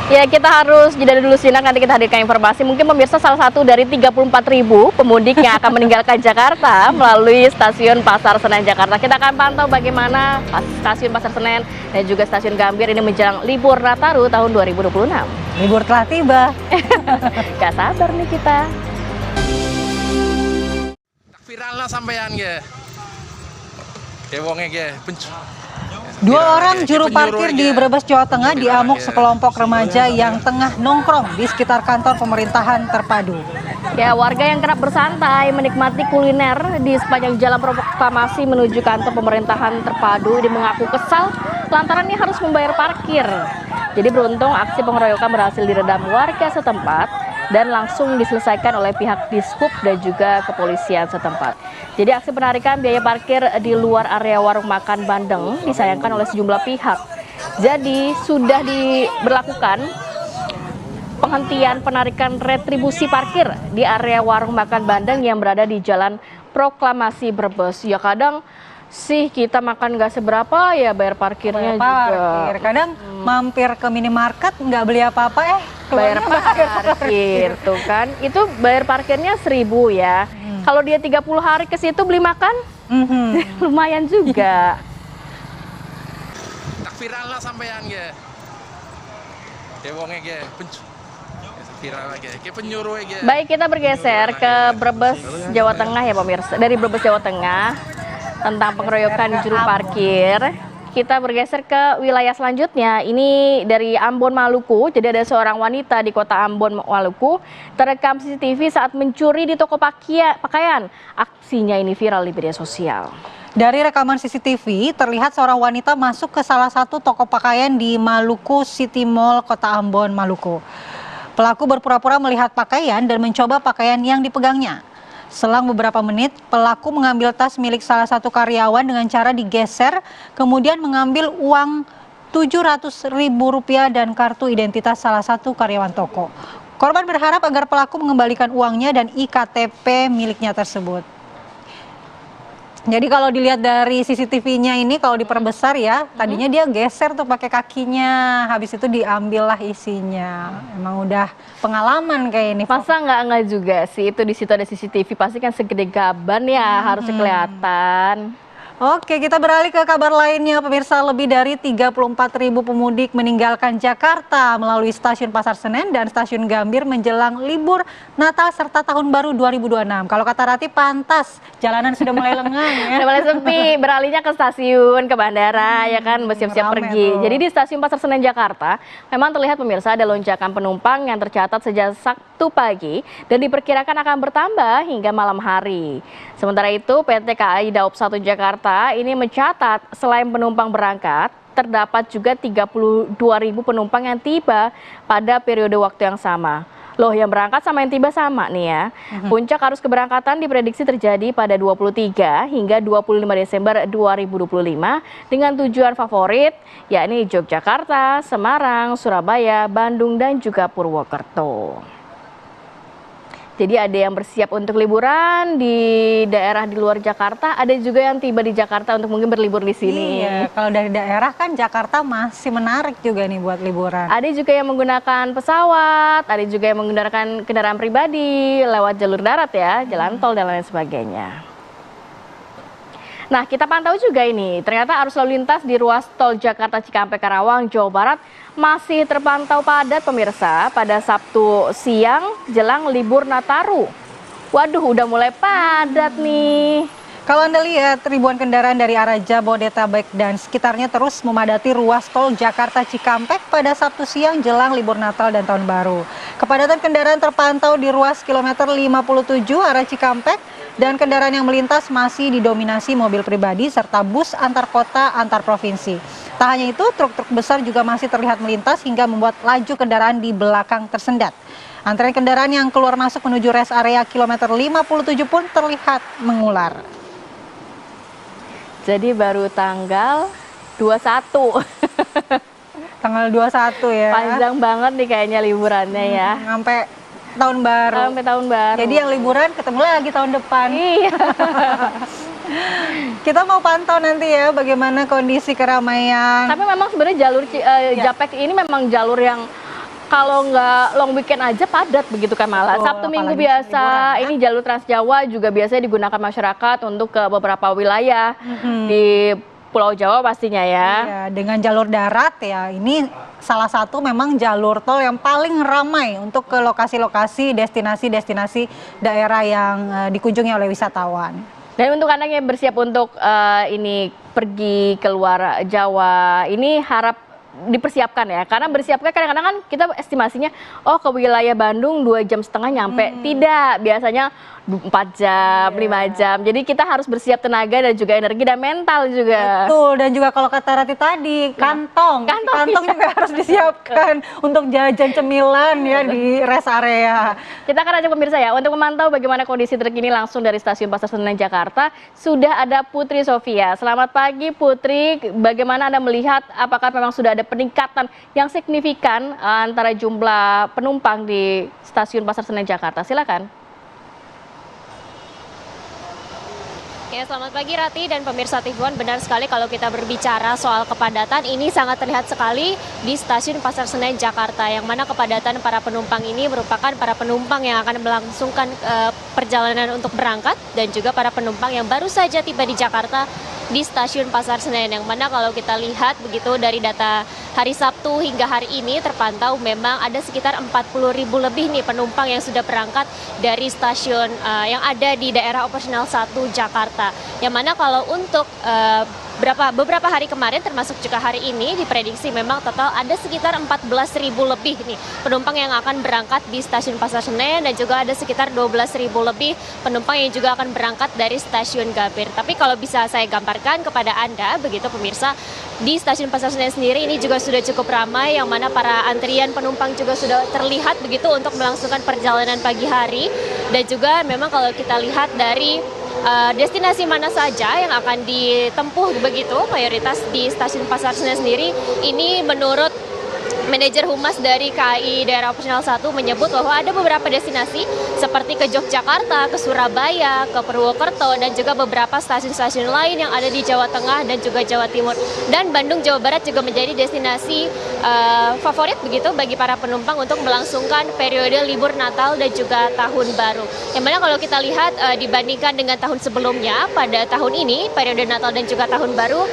Speaker 1: Ya, kita harus jeda dulu sinak, nanti kita hadirkan informasi. Mungkin pemirsa salah satu dari 34.000 pemudik yang akan meninggalkan Jakarta melalui stasiun Pasar Senen Jakarta. Kita akan pantau bagaimana stasiun Pasar Senen dan juga stasiun Gambir ini menjelang libur Nataru tahun 2026.
Speaker 2: Libur telah tiba.
Speaker 1: Gak sabar nih kita.
Speaker 5: Viral lah sampean ge. Wonge ge.
Speaker 2: 2 orang juru parkir di Brebes, Jawa Tengah diamuk sekelompok remaja yang tengah nongkrong di sekitar kantor pemerintahan terpadu.
Speaker 1: Ya, warga yang kerap bersantai menikmati kuliner di sepanjang jalan Proklamasi menuju kantor pemerintahan terpadu ini mengaku kesal lantaran ini harus membayar parkir. Jadi beruntung aksi pengeroyokan berhasil diredam warga setempat dan langsung diselesaikan oleh pihak Dishub dan juga kepolisian setempat. Jadi aksi penarikan biaya parkir di luar area warung makan Bandeng disayangkan oleh sejumlah pihak. Jadi sudah diberlakukan penghentian penarikan retribusi parkir di area warung makan Bandeng yang berada di Jalan Proklamasi Brebes. Ya kadang sih kita makan nggak seberapa ya bayar parkirnya juga.
Speaker 2: Kadang mampir ke minimarket nggak beli apa-apa
Speaker 1: bayar parkir tuh kan. Itu bayar parkirnya 1.000 ya. Kalau dia 30 hari ke situ beli makan lumayan juga.
Speaker 5: Tak viral lah sampean ge. Wonge ge. Viral ge. Ke penyuruh ge.
Speaker 1: Baik, kita bergeser ke Brebes, Jawa Tengah ya pemirsa. Dari Brebes, Jawa Tengah tentang pengeroyokan juru parkir. Kita bergeser ke wilayah selanjutnya. Ini dari Ambon, Maluku. Jadi ada seorang wanita di kota Ambon, Maluku terekam CCTV saat mencuri di toko pakaian. Aksinya ini viral di media sosial.
Speaker 2: Dari rekaman CCTV terlihat seorang wanita masuk ke salah satu toko pakaian di Maluku City Mall, kota Ambon, Maluku. Pelaku berpura-pura melihat pakaian dan mencoba pakaian yang dipegangnya. Selang beberapa menit, pelaku mengambil tas milik salah satu karyawan dengan cara digeser, kemudian mengambil uang Rp700.000 dan kartu identitas salah satu karyawan toko. Korban berharap agar pelaku mengembalikan uangnya dan IKTP miliknya tersebut. Jadi kalau dilihat dari CCTV-nya ini, kalau diperbesar ya, tadinya dia geser tuh pakai kakinya, habis itu diambillah isinya. Emang udah pengalaman kayak ini.
Speaker 1: Masa nggak juga sih, itu di situ ada CCTV, pasti kan segede gaban ya, harusnya kelihatan.
Speaker 2: Oke, kita beralih ke kabar lainnya. Pemirsa, lebih dari 34.000 pemudik meninggalkan Jakarta melalui stasiun Pasar Senen dan stasiun Gambir menjelang libur Natal serta Tahun Baru 2026. Kalau kata Rati, pantas jalanan sudah mulai lengang ya.
Speaker 1: Sudah mulai sepi, beralihnya ke stasiun, ke bandara ya kan, bersiap-siap pergi. Jadi di stasiun Pasar Senen Jakarta, memang terlihat pemirsa ada lonjakan penumpang yang tercatat sejak Sabtu pagi dan diperkirakan akan bertambah hingga malam hari. Sementara itu, PT KAI Daob 1 Jakarta ini mencatat selain penumpang berangkat, terdapat juga 32.000 penumpang yang tiba pada periode waktu yang sama. Loh, yang berangkat sama yang tiba sama nih ya. Puncak arus keberangkatan diprediksi terjadi pada 23 hingga 25 Desember 2025 dengan tujuan favorit yakni Yogyakarta, Semarang, Surabaya, Bandung, dan juga Purwokerto. Jadi ada yang bersiap untuk liburan di daerah di luar Jakarta, ada juga yang tiba di Jakarta untuk mungkin berlibur di sini.
Speaker 2: Iya, kalau dari daerah kan Jakarta masih menarik juga nih buat liburan.
Speaker 1: Ada juga yang menggunakan pesawat, ada juga yang menggunakan kendaraan pribadi lewat jalur darat ya, jalan tol dan lain sebagainya. Nah, kita pantau juga ini, ternyata arus lalu lintas di ruas tol Jakarta Cikampek Karawang, Jawa Barat masih terpantau padat pemirsa pada Sabtu siang jelang libur Nataru. Waduh, udah mulai padat nih.
Speaker 2: Kalau Anda lihat, ribuan kendaraan dari arah Jabodetabek dan sekitarnya terus memadati ruas tol Jakarta Cikampek pada Sabtu siang jelang libur Natal dan Tahun Baru. Kepadatan kendaraan terpantau di ruas kilometer 57 arah Cikampek dan kendaraan yang melintas masih didominasi mobil pribadi serta bus antar kota antar provinsi. Tak hanya itu, truk-truk besar juga masih terlihat melintas hingga membuat laju kendaraan di belakang tersendat. Antrean kendaraan yang keluar masuk menuju rest area kilometer 57 pun terlihat mengular.
Speaker 1: Jadi baru tanggal 21.
Speaker 2: Tanggal 21 ya.
Speaker 1: Panjang banget nih kayaknya liburannya ya.
Speaker 2: Sampai tahun baru.
Speaker 1: Sampai tahun baru.
Speaker 2: Jadi yang liburan ketemu lagi tahun depan.
Speaker 1: Iya.
Speaker 2: Kita mau pantau nanti ya bagaimana kondisi keramaian.
Speaker 1: Tapi memang sebenarnya jalur Japek ini memang jalur yang kalau nggak long weekend aja padat begitu kan malah.
Speaker 2: Betul,
Speaker 1: Sabtu Minggu
Speaker 2: apalagi
Speaker 1: biasa,
Speaker 2: liburan, ya.
Speaker 1: ini jalur Trans Jawa juga biasanya digunakan masyarakat untuk ke beberapa wilayah di Pulau Jawa pastinya ya.
Speaker 2: Iya, dengan jalur darat ya, ini salah satu memang jalur tol yang paling ramai untuk ke lokasi-lokasi destinasi-destinasi daerah yang dikunjungi oleh wisatawan.
Speaker 1: Dan untuk anak yang bersiap untuk ini pergi keluar Jawa, ini harap dipersiapkan ya, karena bersiapkan kadang-kadang kan kita estimasinya ke wilayah Bandung 2,5 jam nyampe, tidak, biasanya 4 jam, 5 jam, jadi kita harus bersiap tenaga dan juga energi dan mental juga.
Speaker 2: Betul, dan juga kalau kata Rati tadi, kantong juga harus disiapkan untuk jajan cemilan ya di rest area.
Speaker 1: Kita akan ajak pemirsa ya untuk memantau bagaimana kondisi terkini langsung dari Stasiun Pasar Senen Jakarta. Sudah ada Putri Sofia. Selamat pagi Putri, bagaimana Anda melihat apakah memang sudah ada peningkatan yang signifikan antara jumlah penumpang di Stasiun Pasar Senen Jakarta? Silakan.
Speaker 8: Ya, selamat pagi Rati dan pemirsa TV One. Benar sekali kalau kita berbicara soal kepadatan, ini sangat terlihat sekali di Stasiun Pasar Senen Jakarta, yang mana kepadatan para penumpang ini merupakan para penumpang yang akan melangsungkan perjalanan untuk berangkat dan juga para penumpang yang baru saja tiba di Jakarta di Stasiun Pasar Senen, yang mana kalau kita lihat begitu dari data hari Sabtu hingga hari ini terpantau memang ada sekitar 40.000 lebih nih penumpang yang sudah berangkat dari stasiun yang ada di daerah operasional 1 Jakarta. Yang mana kalau untuk beberapa hari kemarin termasuk juga hari ini diprediksi memang total ada sekitar 14.000 lebih nih penumpang yang akan berangkat di Stasiun Pasar Senen, dan juga ada sekitar 12.000 lebih penumpang yang juga akan berangkat dari Stasiun Gambir. Tapi kalau bisa saya gambarkan kepada Anda begitu pemirsa, di Stasiun Pasar Senen sendiri ini juga sudah cukup ramai, yang mana para antrian penumpang juga sudah terlihat begitu untuk melangsungkan perjalanan pagi hari. Dan juga memang kalau kita lihat dari destinasi mana saja yang akan ditempuh begitu mayoritas di Stasiun Pasar Senen sendiri, ini menurut Manajer Humas dari KAI Daerah Operasional 1 menyebut bahwa ada beberapa destinasi seperti ke Yogyakarta, ke Surabaya, ke Purwokerto, dan juga beberapa stasiun-stasiun lain yang ada di Jawa Tengah dan juga Jawa Timur. Dan Bandung, Jawa Barat juga menjadi destinasi favorit begitu bagi para penumpang untuk melangsungkan periode libur Natal dan juga Tahun Baru. Yang mana kalau kita lihat dibandingkan dengan tahun sebelumnya, pada tahun ini periode Natal dan juga Tahun Baru,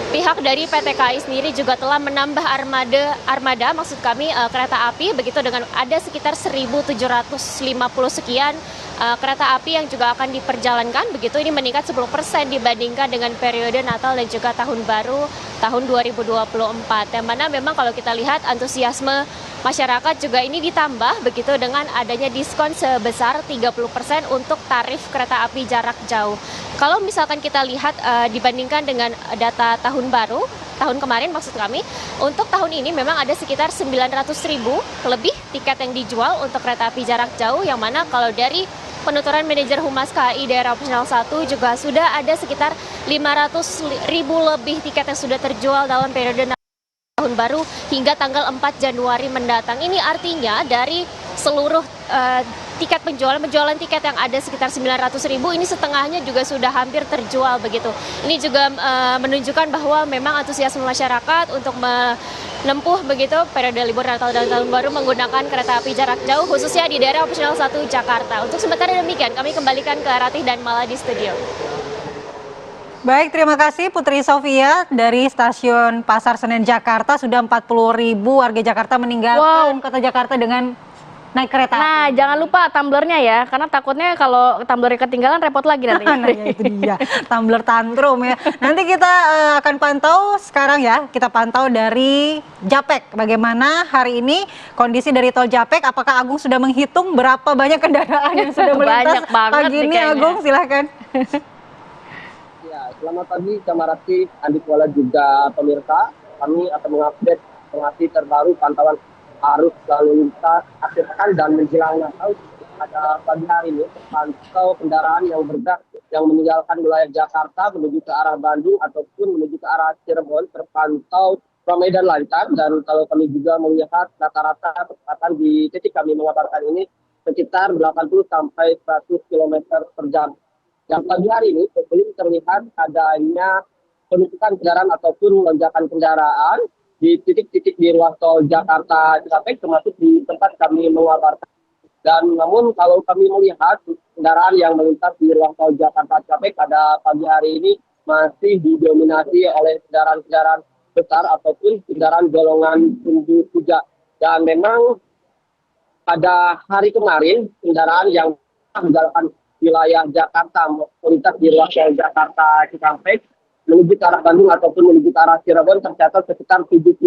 Speaker 8: pihak dari PT KAI sendiri juga telah menambah armada maksud kami kereta api begitu, dengan ada sekitar 1.750 sekian kereta api yang juga akan diperjalankan begitu. Ini meningkat 10% dibandingkan dengan periode Natal dan juga Tahun Baru tahun 2024. Yang mana memang kalau kita lihat antusiasme masyarakat juga ini ditambah begitu dengan adanya diskon sebesar 30% untuk tarif kereta api jarak jauh. Kalau misalkan kita lihat dibandingkan dengan data Tahun Baru, tahun kemarin maksud kami, untuk tahun ini memang ada sekitar 900.000 lebih tiket yang dijual untuk kereta api jarak jauh, yang mana kalau dari penuturan Manajer Humas KAI Daerah Operasional 1 juga sudah ada sekitar 500.000 lebih tiket yang sudah terjual dalam periode Tahun Baru hingga tanggal 4 Januari mendatang. Ini artinya dari seluruh tiket penjualan tiket yang ada sekitar 900.000 ini setengahnya juga sudah hampir terjual begitu. Ini juga menunjukkan bahwa memang antusiasme masyarakat untuk menempuh begitu periode libur Natal dan Tahun Baru menggunakan kereta api jarak jauh khususnya di daerah operasional 1 Jakarta. Untuk sementara demikian, kami kembalikan ke Ratih dan Mala di studio.
Speaker 2: Baik, terima kasih Putri Sofia dari Stasiun Pasar Senen Jakarta. Sudah 40.000 warga Jakarta meninggalkan kota Jakarta dengan naik kereta.
Speaker 1: Nah, jangan lupa tumblernya ya, karena takutnya kalau tumblernya ketinggalan repot lagi nanti.
Speaker 2: Nah, ya itu dia, tumbler tantrum ya. Nanti kita akan pantau sekarang ya, kita pantau dari Japek. Bagaimana hari ini kondisi dari tol Japek, apakah Agung sudah menghitung berapa banyak kendaraan yang sudah melintas pagi ini? Agung, silahkan.
Speaker 9: Ya, selamat pagi Kamarati, Andi Kuala juga pemirsa. Kami akan mengupdate informasi terbaru pantauan arus lalu lintas akhir pekan dan menjelang Natal. Pada pagi hari ini terpantau kendaraan yang bergerak yang meninggalkan wilayah Jakarta menuju ke arah Bandung ataupun menuju ke arah Cirebon terpantau ramai dan lancar. Dan kalau kami juga melihat rata-rata kecepatan di titik kami mengabarkan ini sekitar 80 sampai 100 km per jam. Yang pagi hari ini belum terlihat adanya penumpukan kendaraan ataupun lonjakan kendaraan di titik-titik di ruas tol Jakarta Cikampek, termasuk di tempat kami mengabarkan. Dan namun kalau kami melihat kendaraan yang melintas di ruas tol Jakarta Cikampek pada pagi hari ini masih didominasi oleh kendaraan-kendaraan besar ataupun kendaraan golongan sumbu tiga. Dan memang pada hari kemarin kendaraan yang menjalankan wilayah Jakarta melintas di ruas tol Jakarta Cikampek menuju ke arah Bandung ataupun menuju ke arah Cirebon tercatat sekitar 75.000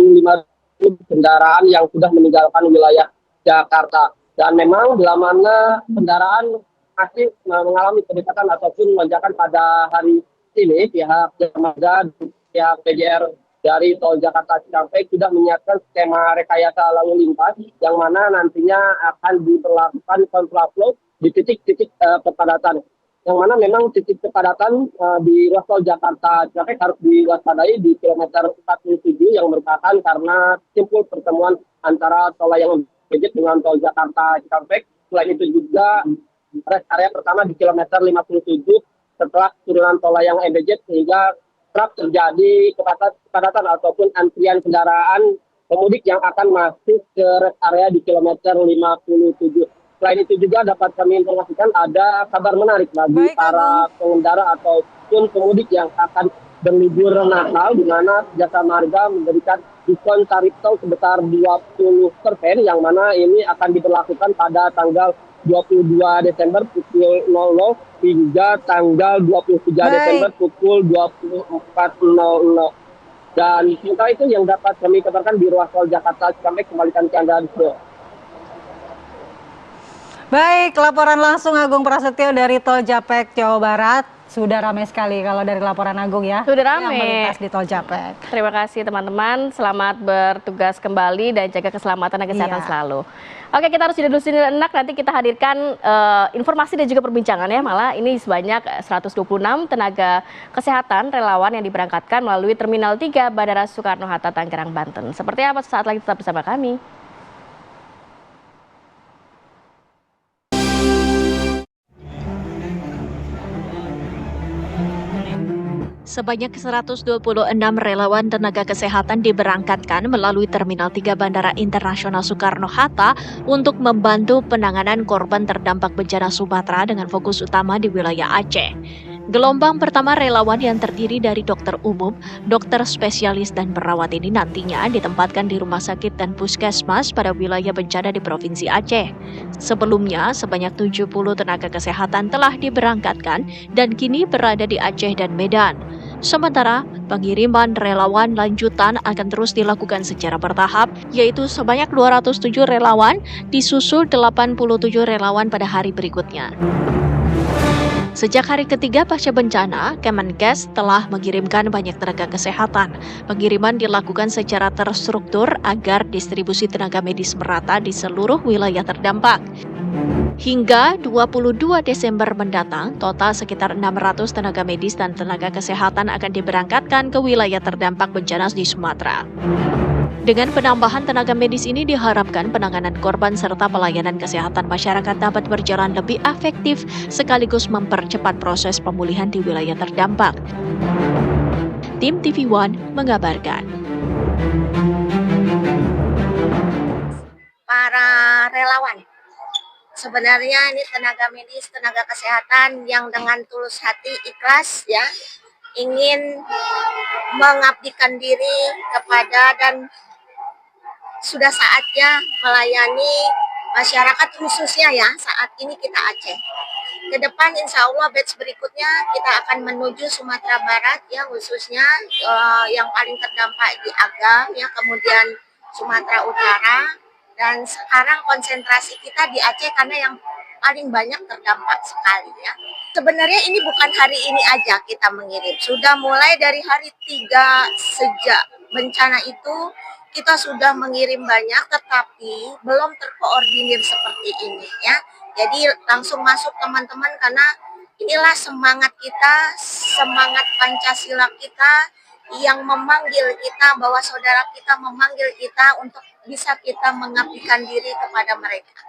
Speaker 9: kendaraan yang sudah meninggalkan wilayah Jakarta. Dan memang bila mana kendaraan masih mengalami peningkatan ataupun lonjakan pada hari ini, pihak Marga, pihak PJR dari tol Jakarta Cikampek sudah menyiapkan skema rekayasa lalu lintas yang mana nantinya akan diberlakukan kontraflow di titik-titik kepadatan, yang mana memang titik kepadatan di ruas tol Jakarta Cikampek harus diwaspadai di kilometer 47 yang merupakan karena simpul pertemuan antara tol layang Mbz dengan tol Jakarta Cikampek. Selain itu juga rest area pertama di kilometer 57 setelah turunan tol layang Mbz sehingga kerap terjadi kepadatan ataupun antrian kendaraan pemudik yang akan masuk ke rest area di kilometer 57. Selain itu juga dapat kami informasikan ada kabar menarik bagi para pengendara ataupun pemudik yang akan berlibur Natal, di mana Jasa Marga memberikan diskon tarif tol sebesar 20%, yang mana ini akan diberlakukan pada tanggal 22 Desember pukul 00 hingga tanggal 23 Desember pukul 24.00. Dan sementara itu yang dapat kami kabarkan di ruas tol Jakarta Cikampek, kembalikan ke Anda.
Speaker 2: Baik, laporan langsung Agung Prasetyo dari Tol Japek, Jawa Barat. Sudah ramai sekali kalau dari laporan Agung ya.
Speaker 1: Sudah ramai.
Speaker 2: Yang melintas di Tol Japek.
Speaker 1: Terima kasih teman-teman, selamat bertugas kembali dan jaga keselamatan dan kesehatan selalu. Oke, kita harus jeda dulu sejenak, nanti kita hadirkan informasi dan juga perbincangan ya. Malah ini sebanyak 126 tenaga kesehatan relawan yang diberangkatkan melalui Terminal 3 Bandara Soekarno-Hatta, Tangerang, Banten. Seperti apa sesaat lagi, tetap bersama kami.
Speaker 10: Sebanyak 126 relawan tenaga kesehatan diberangkatkan melalui Terminal 3 Bandara Internasional Soekarno-Hatta untuk membantu penanganan korban terdampak bencana Sumatera dengan fokus utama di wilayah Aceh. Gelombang pertama relawan yang terdiri dari dokter umum, dokter spesialis dan perawat ini nantinya ditempatkan di rumah sakit dan puskesmas pada wilayah bencana di Provinsi Aceh. Sebelumnya, sebanyak 70 tenaga kesehatan telah diberangkatkan dan kini berada di Aceh dan Medan. Sementara, pengiriman relawan lanjutan akan terus dilakukan secara bertahap, yaitu sebanyak 207 relawan disusul 87 relawan pada hari berikutnya. Sejak hari ketiga pasca bencana, Kemenkes telah mengirimkan banyak tenaga kesehatan. Pengiriman dilakukan secara terstruktur agar distribusi tenaga medis merata di seluruh wilayah terdampak. Hingga 22 Desember mendatang, total sekitar 600 tenaga medis dan tenaga kesehatan akan diberangkatkan ke wilayah terdampak bencana di Sumatera. Dengan penambahan tenaga medis ini diharapkan penanganan korban serta pelayanan kesehatan masyarakat dapat berjalan lebih efektif sekaligus mempercepat proses pemulihan di wilayah terdampak. Tim TV One mengabarkan.
Speaker 11: Para relawan, sebenarnya ini tenaga medis, tenaga kesehatan yang dengan tulus hati, ikhlas ya, ingin mengabdikan diri kepada dan sudah saatnya melayani masyarakat khususnya ya saat ini kita Aceh. Ke depan insya Allah batch berikutnya kita akan menuju Sumatera Barat ya, khususnya yang paling terdampak di Agam ya, kemudian Sumatera Utara, dan sekarang konsentrasi kita di Aceh karena yang paling banyak terdampak sekali ya. Sebenarnya ini bukan hari ini aja kita mengirim, sudah mulai dari hari 3 sejak bencana itu kita sudah mengirim banyak, tetapi belum terkoordinir seperti ini ya. Jadi langsung masuk teman-teman, karena inilah semangat kita, semangat Pancasila kita yang memanggil kita, bahwa saudara kita memanggil kita untuk bisa kita mengabdikan diri kepada mereka.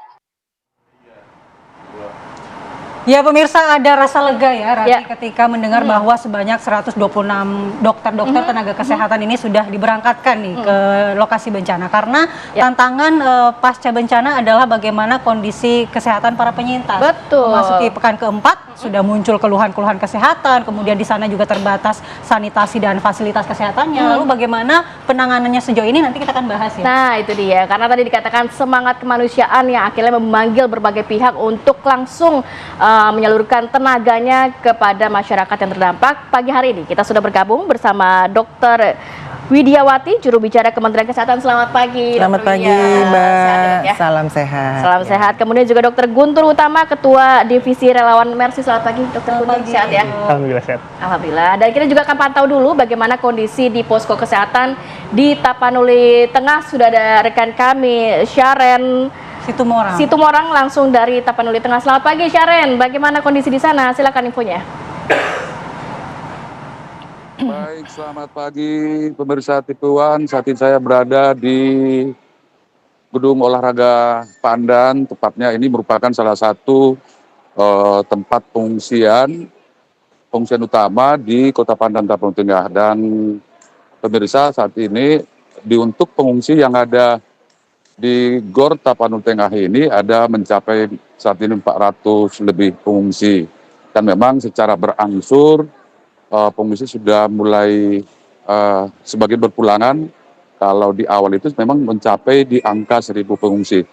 Speaker 2: Ya pemirsa, ada rasa lega ya Rati ketika mendengar bahwa sebanyak 126 dokter-dokter tenaga kesehatan ini sudah diberangkatkan nih ke lokasi bencana. Karena tantangan pasca bencana adalah bagaimana kondisi kesehatan para penyintas.
Speaker 1: Betul.
Speaker 2: Memasuki pekan keempat sudah muncul keluhan-keluhan kesehatan, kemudian di sana juga terbatas sanitasi dan fasilitas kesehatannya. Lalu bagaimana penanganannya sejauh ini nanti kita akan bahas ya.
Speaker 1: Nah itu dia, karena tadi dikatakan semangat kemanusiaan yang akhirnya memanggil berbagai pihak untuk langsung menyalurkan tenaganya kepada masyarakat yang terdampak. Pagi hari ini kita sudah bergabung bersama Dr. Widiawati, juru bicara Kementerian Kesehatan. Selamat pagi.
Speaker 12: Selamat pagi Mbak.
Speaker 1: Ya?
Speaker 12: Salam sehat.
Speaker 1: Salam sehat. Kemudian juga Dr. Guntur Utama, Ketua Divisi Relawan Mercy. Selamat pagi Dr. Guntur. Sehat ya?
Speaker 12: Alhamdulillah sehat.
Speaker 1: Alhamdulillah. Dan kita juga akan pantau dulu bagaimana kondisi di posko kesehatan di Tapanuli Tengah. Sudah ada rekan kami Syaren Situmorang langsung dari Tapanuli Tengah. Selamat pagi Syaren, bagaimana kondisi di sana? Silakan infonya.
Speaker 13: Baik, selamat pagi pemirsa TV One. Saat ini saya berada di Gedung Olahraga Pandan, tepatnya ini merupakan salah satu tempat pengungsian utama di Kota Pandan, Tapanuli Tengah. Dan pemirsa, saat ini untuk pengungsi yang ada di Gor Tapanuli Tengah ini ada mencapai saat ini 400 lebih pengungsi. Dan memang secara berangsur pengungsi sudah mulai sebagian berpulangan. Kalau di awal itu memang mencapai di angka 1.000 pengungsi.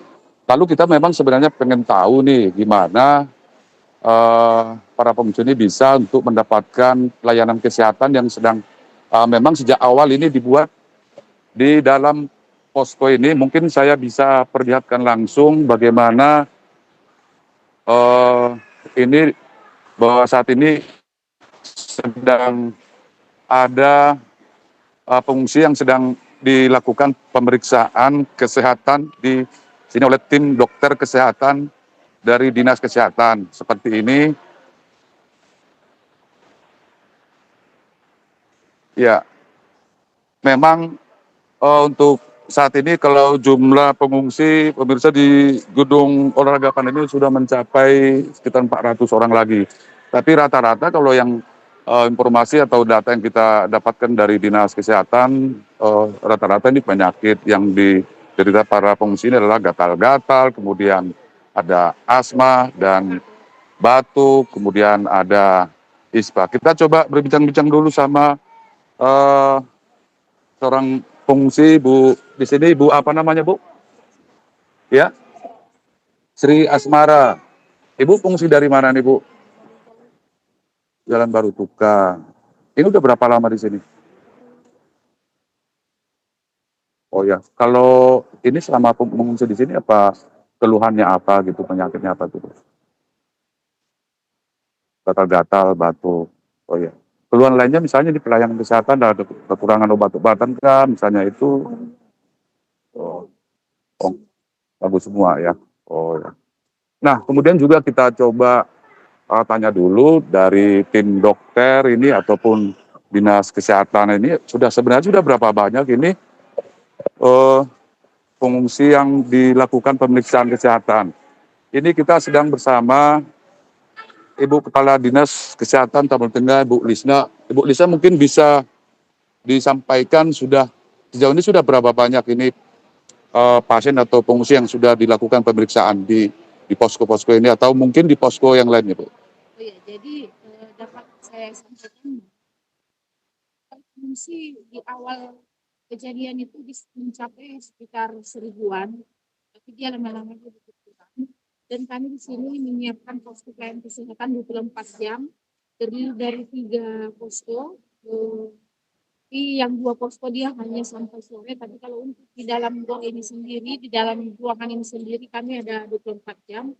Speaker 13: Lalu kita memang sebenarnya pengen tahu nih gimana para pengungsi ini bisa untuk mendapatkan pelayanan kesehatan yang sedang memang sejak awal ini dibuat di dalam posko ini. Mungkin saya bisa perlihatkan langsung bagaimana ini bahwa saat ini sedang ada pengungsi yang sedang dilakukan pemeriksaan kesehatan di sini oleh tim dokter kesehatan dari Dinas Kesehatan. Seperti ini. Ya, memang untuk saat ini kalau jumlah pengungsi pemirsa di Gedung Olahraga Pandan ini sudah mencapai sekitar 400 orang lagi. Tapi rata-rata kalau yang informasi atau data yang kita dapatkan dari Dinas Kesehatan, rata-rata ini penyakit yang diderita para pengungsi ini adalah gatal-gatal, kemudian ada asma dan batuk, kemudian ada ispa. Kita coba berbincang-bincang dulu sama seorang pengungsi, Bu. Di sini Bu apa namanya, Bu? Ya, Sri Asmara. Ibu pengungsi dari mana nih, Bu? Jalan Baru Tukang. Ini udah berapa lama di sini? Oh ya, kalau ini selama pengungsi di sini apa keluhannya apa gitu, penyakitnya apa gitu? Gatal-gatal, batuk. Oh ya. Keluhan lainnya misalnya di pelayanan kesehatan ada kekurangan obat-obatan kan, misalnya itu. Oh, bagus semua ya. Oh ya. Nah, kemudian juga kita coba tanya dulu dari tim dokter ini ataupun Dinas Kesehatan ini sebenarnya sudah berapa banyak ini pengungsi yang dilakukan pemeriksaan kesehatan. Ini kita sedang bersama Ibu Kepala Dinas Kesehatan Tabung Tengah, Ibu Lisna. Ibu Lisna mungkin bisa disampaikan sejauh ini sudah berapa banyak ini pasien atau pengungsi yang sudah dilakukan pemeriksaan di posko-posko ini atau mungkin di posko yang lainnya, Bu?
Speaker 14: Oh iya, jadi dapat saya sampaikan pengungsi di awal kejadian itu mencapai sekitar 1000-an, tapi dia lama-lama berkurang. Dan kami di sini menyiapkan posko pelayanan kesehatan 24 jam, terdiri dari 3 posko. Yang 2 posko dia hanya sampai sore, tapi kalau untuk di dalam ruang ini sendiri, di dalam ruangan ini sendiri kami ada 24 jam.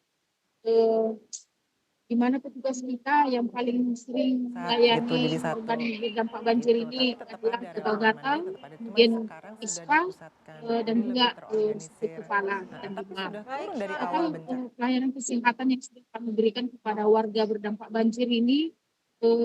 Speaker 14: Di mana petugas kita yang paling sering melayani korban dampak banjir ini adalah gatal-gatal, kemudian ISPA, dan juga sakit kepala dan demam. Pelayanan kesehatan yang sudah kami berikan kepada warga berdampak banjir ini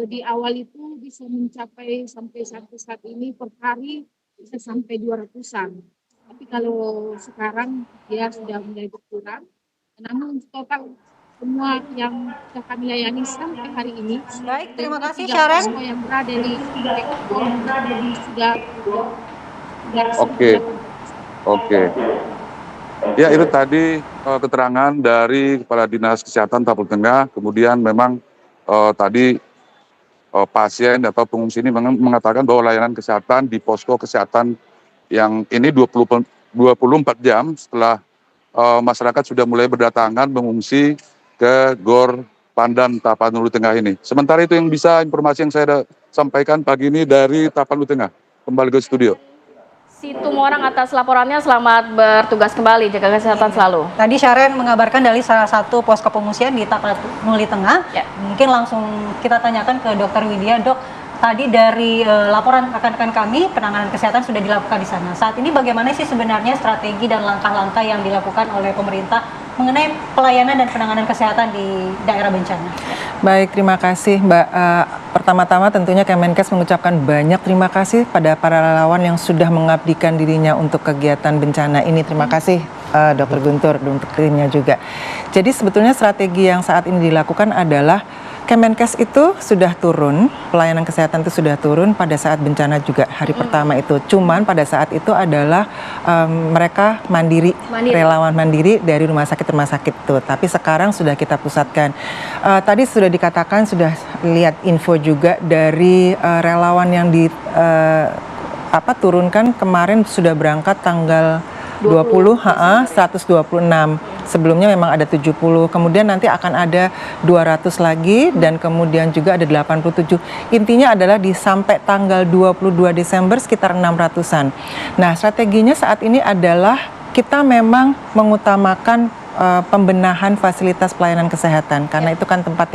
Speaker 14: di awal itu bisa mencapai sampai saat ini per hari bisa sampai 200-an. Tapi kalau sekarang dia sudah mulai berkurang. Namun total semua yang sudah kami layani sampai hari ini.
Speaker 2: Baik, terima kasih Sharon.
Speaker 14: Semua yang berada di sudah
Speaker 13: Oke. Ya, itu tadi keterangan dari Kepala Dinas Kesehatan Tabung Tengah. Kemudian memang tadi pasien atau pengungsi ini mengatakan bahwa layanan kesehatan di posko kesehatan yang ini 24 jam setelah masyarakat sudah mulai berdatangan mengungsi ke Gor Pandan Tapanuli Tengah ini. Sementara itu yang bisa informasi yang saya sampaikan pagi ini dari Tapanuli Tengah. Kembali ke studio.
Speaker 1: Situmorang atas laporannya, selamat bertugas kembali, jaga kesehatan selalu.
Speaker 2: Tadi Sharon mengabarkan dari salah satu posko pengungsian di Tapanuli Tengah. Ya. Mungkin langsung kita tanyakan ke Dr. Widya. Dok, tadi dari laporan rekan-rekan kami, penanganan kesehatan sudah dilakukan di sana. Saat ini bagaimana sih sebenarnya strategi dan langkah-langkah yang dilakukan oleh pemerintah mengenai pelayanan dan penanganan kesehatan di daerah bencana?
Speaker 15: Baik, terima kasih Mbak. Pertama-tama tentunya Kemenkes mengucapkan banyak terima kasih pada para relawan yang sudah mengabdikan dirinya untuk kegiatan bencana ini. Terima kasih Dr. Guntur, untuk timnya juga. Jadi sebetulnya strategi yang saat ini dilakukan adalah Kemenkes itu sudah turun, pelayanan kesehatan itu sudah turun pada saat bencana juga hari pertama itu. Cuman pada saat itu adalah mereka mandiri, relawan mandiri dari rumah sakit itu. Tapi sekarang sudah kita pusatkan. Tadi sudah dikatakan, sudah lihat info juga dari relawan yang turunkan kemarin sudah berangkat tanggal 126. Sebelumnya memang ada 70, kemudian nanti akan ada 200 lagi dan kemudian juga ada 87. Intinya adalah sampai tanggal 22 Desember sekitar 600-an. Nah, strateginya saat ini adalah kita memang mengutamakan pembenahan fasilitas pelayanan kesehatan karena itu kan tempat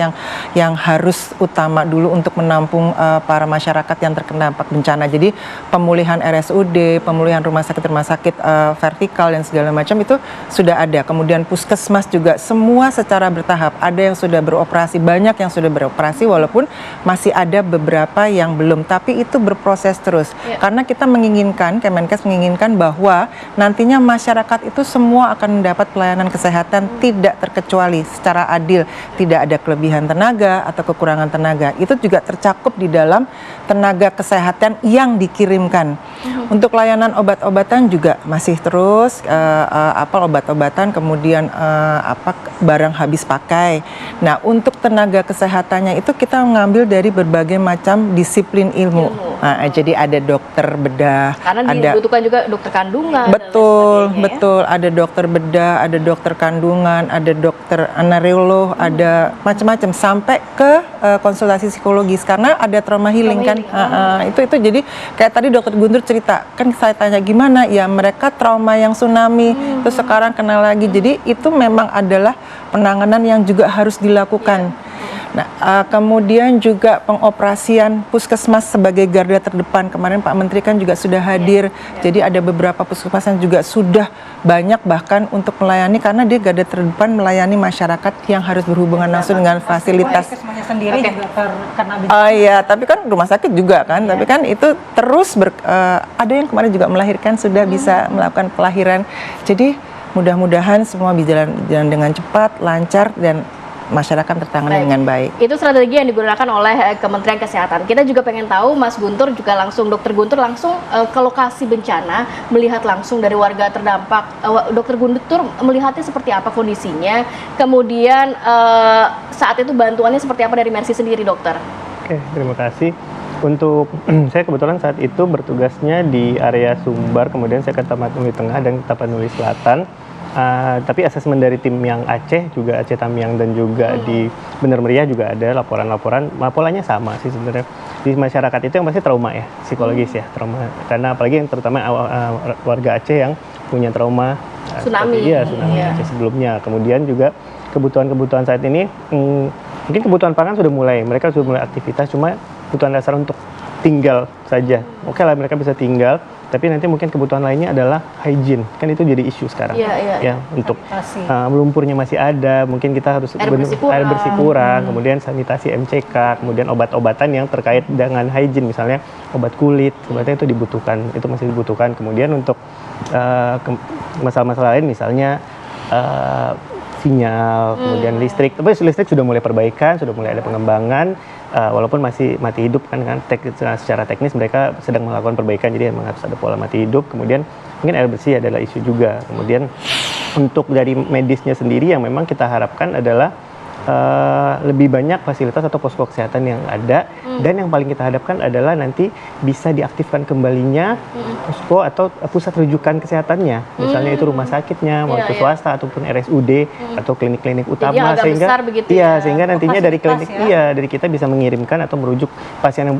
Speaker 15: yang harus utama dulu untuk menampung para masyarakat yang terkena dampak bencana. Jadi pemulihan RSUD, pemulihan rumah sakit vertikal dan segala macam itu sudah ada. Kemudian puskesmas juga semua secara bertahap. Ada yang sudah beroperasi, banyak yang sudah beroperasi walaupun masih ada beberapa yang belum. Tapi itu berproses terus. Karena kita menginginkan, Kemenkes menginginkan bahwa nantinya masyarakat itu semua akan mendapat pelayanan kesehatan tidak terkecuali secara adil, tidak ada kelebihan tenaga atau kekurangan tenaga. Itu juga tercakup di dalam tenaga kesehatan yang dikirimkan. Untuk layanan obat-obatan juga masih terus obat-obatan, kemudian barang habis pakai. Nah, untuk tenaga kesehatannya itu kita mengambil dari berbagai macam disiplin ilmu. Nah, jadi ada dokter bedah,
Speaker 1: karena dibutuhkan juga dokter kandungan.
Speaker 15: Betul. Ada dokter bedah, ada dokter kandungan, ada dokter anariolog, ada macam-macam sampai ke konsultasi psikologis karena ada trauma healing kan. Itu jadi kayak tadi Dokter Guntur cerita, kan saya tanya gimana ya, mereka trauma yang tsunami terus sekarang kena lagi. Jadi itu memang adalah penanganan yang juga harus dilakukan. Nah, kemudian juga pengoperasian puskesmas sebagai garda terdepan. Kemarin Pak Menteri kan juga sudah hadir. Jadi ada beberapa puskesmas yang juga sudah banyak bahkan untuk melayani, karena dia garda terdepan melayani masyarakat yang harus berhubungan langsung dengan fasilitas.
Speaker 2: Puskesmasnya sendiri juga terkena
Speaker 15: Oh iya, tapi kan rumah sakit juga kan. Tapi kan itu terus ada yang kemarin juga melahirkan, sudah bisa melakukan kelahiran. Jadi mudah-mudahan semua berjalan dengan cepat, lancar, dan masyarakat tertangani dengan baik.
Speaker 1: Itu strategi yang digunakan oleh Kementerian Kesehatan. Kita juga pengen tahu, Mas Guntur juga langsung, Dokter Guntur langsung ke lokasi bencana, melihat langsung dari warga terdampak. Dokter Guntur melihatnya seperti apa kondisinya, kemudian saat itu bantuannya seperti apa dari Mercy sendiri, dokter?
Speaker 12: Oke, terima kasih. Untuk saya kebetulan saat itu bertugasnya di area Sumbar, kemudian saya ke Tapanuli Tengah dan Tapanuli Selatan. Tapi asesmen dari tim yang Aceh, juga Aceh Tamiang dan juga di Bener Meriah juga ada laporan-laporan. Polanya sama sih sebenarnya. Di masyarakat itu yang pasti trauma ya, psikologis ya, trauma. Karena apalagi yang terutama warga Aceh yang punya trauma
Speaker 1: tsunami.
Speaker 12: Tsunami Aceh sebelumnya. Kemudian juga kebutuhan-kebutuhan saat ini, mungkin kebutuhan pangan sudah mulai, mereka sudah mulai aktivitas, cuma kebutuhan dasar untuk tinggal saja. Oke lah, mereka bisa tinggal, tapi nanti mungkin kebutuhan lainnya adalah hygiene, kan itu jadi isu sekarang. Ya, untuk lumpurnya masih ada, mungkin kita harus air bersih kurang, kemudian sanitasi MCK, kemudian obat-obatan yang terkait dengan hygiene, misalnya obat kulit, obatnya itu dibutuhkan, itu masih dibutuhkan. Kemudian untuk masalah-masalah lain, misalnya sinyal, kemudian listrik. Tapi listrik sudah mulai perbaikan, sudah mulai ada pengembangan, walaupun masih mati hidup kan secara teknis mereka sedang melakukan perbaikan, jadi memang harus ada pola mati hidup. Kemudian mungkin air bersih adalah isu juga. Kemudian untuk dari medisnya sendiri yang memang kita harapkan adalah lebih banyak fasilitas atau posko kesehatan yang ada, dan yang paling kita hadapkan adalah nanti bisa diaktifkan kembalinya posko atau pusat rujukan kesehatannya, misalnya itu rumah sakitnya mau itu swasta ataupun RSUD atau klinik-klinik utama, sehingga sehingga nantinya dari klinik dari kita bisa mengirimkan atau merujuk pasien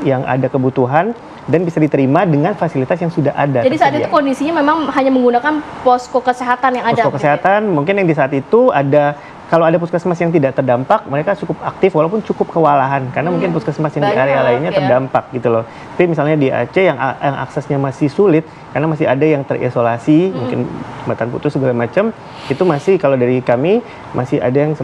Speaker 12: yang ada kebutuhan dan bisa diterima dengan fasilitas yang sudah ada.
Speaker 1: Jadi saat itu kondisinya memang hanya menggunakan posko kesehatan yang ada.
Speaker 12: Posko kesehatan mungkin yang di saat itu ada. Kalau ada puskesmas yang tidak terdampak, mereka cukup aktif walaupun cukup kewalahan, karena mungkin puskesmas yang di area lainnya terdampak gitu loh. Tapi misalnya di Aceh yang aksesnya masih sulit, karena masih ada yang terisolasi, mungkin jembatan putus segala macam, itu masih kalau dari kami masih ada yang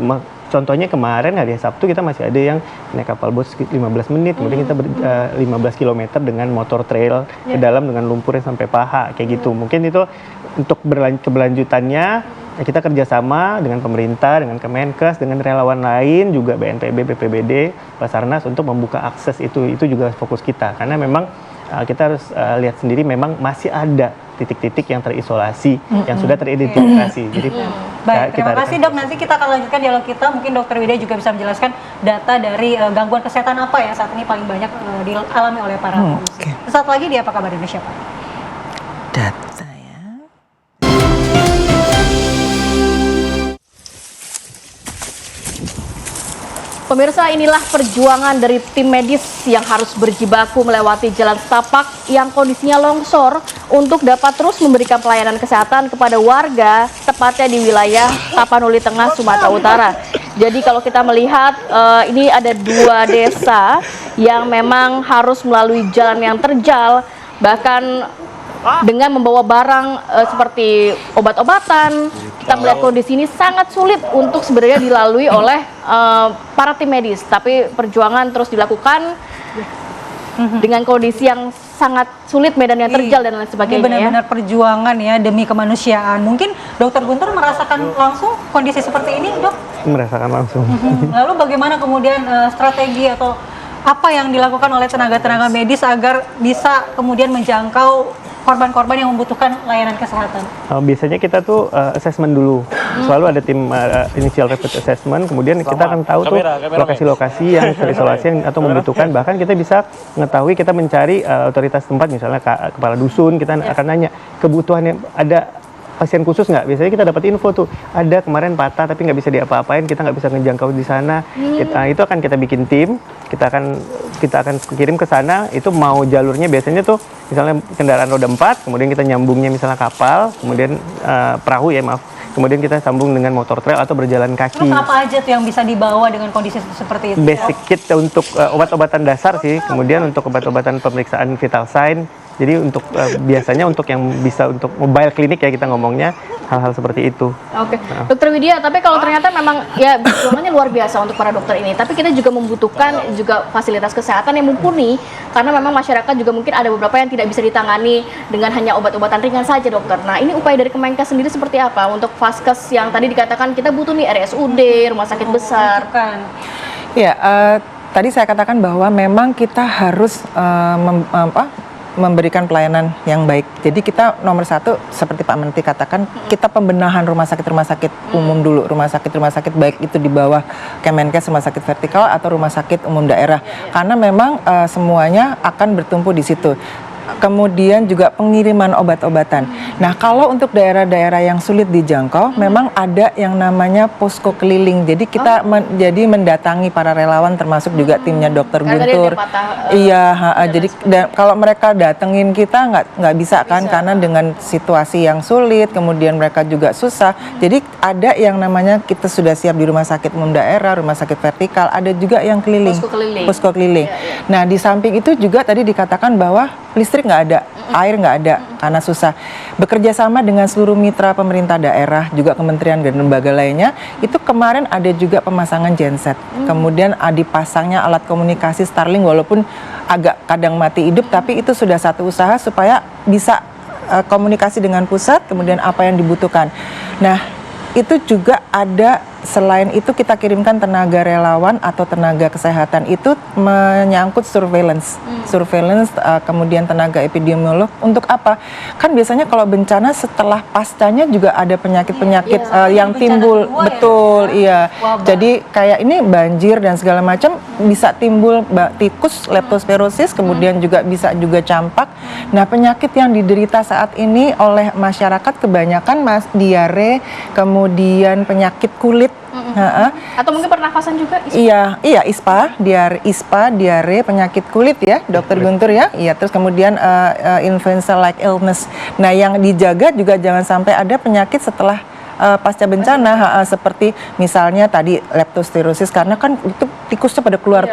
Speaker 12: contohnya kemarin hari Sabtu kita masih ada yang naik kapal bot 15 menit, kemudian kita 15 km dengan motor trail ke dalam dengan lumpur yang sampai paha kayak gitu. Mungkin itu untuk keberlanjutannya kita kerjasama dengan pemerintah, dengan Kemenkes, dengan relawan lain juga BNPB, BPBD, Basarnas untuk membuka akses itu juga fokus kita, karena memang kita harus lihat sendiri memang masih ada titik-titik yang terisolasi, yang sudah teridentifikasi. Jadi
Speaker 2: baik, terima kasih dok. Nanti kita akan lanjutkan dialog kita. Mungkin Dokter Widya juga bisa menjelaskan data dari gangguan kesehatan apa ya saat ini paling banyak dialami oleh para pengungsi. Saat lagi di Apa Kabar Indonesia, Pak?
Speaker 15: Data ya.
Speaker 1: Pemirsa, inilah perjuangan dari tim medis yang harus berjibaku melewati jalan setapak yang kondisinya longsor untuk dapat terus memberikan pelayanan kesehatan kepada warga, tepatnya di wilayah Tapanuli Tengah, Sumatera Utara. Jadi kalau kita melihat ini ada 2 desa yang memang harus melalui jalan yang terjal, bahkan dengan membawa barang seperti obat-obatan. Kita melihat kondisi ini sangat sulit untuk sebenarnya dilalui oleh para tim medis, tapi perjuangan terus dilakukan dengan kondisi yang sangat sulit, medan yang terjal dan lain sebagainya.
Speaker 2: Ini benar-benar perjuangan ya demi kemanusiaan. Mungkin Dokter Guntur merasakan langsung kondisi seperti ini, dok?
Speaker 12: Merasakan langsung.
Speaker 2: Lalu bagaimana kemudian strategi atau apa yang dilakukan oleh tenaga-tenaga medis agar bisa kemudian menjangkau korban-korban yang membutuhkan layanan kesehatan?
Speaker 12: Biasanya kita tuh assessment dulu, selalu ada tim initial rapid assessment, kemudian kita akan tahu tuh lokasi-lokasi yang terisolasi atau membutuhkan. Bahkan kita bisa mengetahui, kita mencari otoritas tempat, misalnya kepala dusun, kita akan nanya kebutuhannya, ada pasien khusus nggak? Biasanya kita dapat info tuh, ada kemarin patah tapi nggak bisa diapa-apain, kita nggak bisa ngejangkau di sana. Itu akan kita bikin tim, kita akan kirim ke sana. Itu mau jalurnya biasanya tuh misalnya kendaraan roda 4, kemudian kita nyambungnya misalnya kapal, kemudian perahu ya maaf, kemudian kita sambung dengan motor trail atau berjalan kaki.
Speaker 2: Terus apa aja tuh yang bisa dibawa dengan kondisi seperti itu?
Speaker 12: Basic kit untuk obat-obatan dasar sih, kemudian untuk obat-obatan pemeriksaan vital sign. Jadi untuk biasanya untuk yang bisa untuk mobile klinik ya kita ngomongnya hal-hal seperti itu.
Speaker 1: Oke, Dokter Widya, tapi kalau ternyata memang ya perjuangannya luar biasa untuk para dokter ini, tapi kita juga membutuhkan juga fasilitas kesehatan yang mumpuni karena memang masyarakat juga mungkin ada beberapa yang tidak bisa ditangani dengan hanya obat-obatan ringan saja, dokter. Nah, ini upaya dari Kemenkes sendiri seperti apa untuk vaskes yang tadi dikatakan kita butuh nih RSUD, rumah sakit besar?
Speaker 15: Ya, tadi saya katakan bahwa memang kita harus memberikan pelayanan yang baik. Jadi kita nomor satu seperti Pak Menteri katakan, kita pembenahan rumah sakit umum dulu, rumah sakit baik itu di bawah Kemenkes, rumah sakit vertikal atau rumah sakit umum daerah. Karena memang semuanya akan bertumpu di situ. Kemudian juga pengiriman obat-obatan. Nah, kalau untuk daerah-daerah yang sulit dijangkau, memang ada yang namanya posko keliling. Jadi kita jadi mendatangi para relawan, termasuk juga timnya Dokter Guntur. Jadi kalau mereka datengin kita nggak bisa kan, karena dengan situasi yang sulit, kemudian mereka juga susah. Jadi ada yang namanya kita sudah siap di rumah sakit umum daerah, rumah sakit vertikal, ada juga yang keliling. Posko keliling. Nah, di samping itu juga tadi dikatakan bahwa listrik nggak ada, air nggak ada karena susah. Bekerja sama dengan seluruh mitra pemerintah daerah, juga kementerian dan lembaga lainnya, itu kemarin ada juga pemasangan genset. Kemudian dipasangnya alat komunikasi Starlink walaupun agak kadang mati hidup, tapi itu sudah satu usaha supaya bisa komunikasi dengan pusat, kemudian apa yang dibutuhkan. Nah, itu juga ada, selain itu kita kirimkan tenaga relawan atau tenaga kesehatan itu menyangkut surveillance, kemudian tenaga epidemiolog. Untuk apa? Kan biasanya kalau bencana setelah pascanya juga ada penyakit-penyakit yang timbul, betul, iya. Jadi kayak ini banjir dan segala macam bisa timbul tikus, leptospirosis, kemudian juga bisa juga campak. Nah, penyakit yang diderita saat ini oleh masyarakat kebanyakan diare, kemudian penyakit kulit.
Speaker 1: Atau mungkin pernafasan juga?
Speaker 15: ISPA, diare, penyakit kulit ya, Dokter Guntur ya. Iya, terus kemudian influenza-like illness. Nah, yang dijaga juga jangan sampai ada penyakit setelah pasca bencana, seperti misalnya tadi leptospirosis, karena kan itu tikusnya pada keluar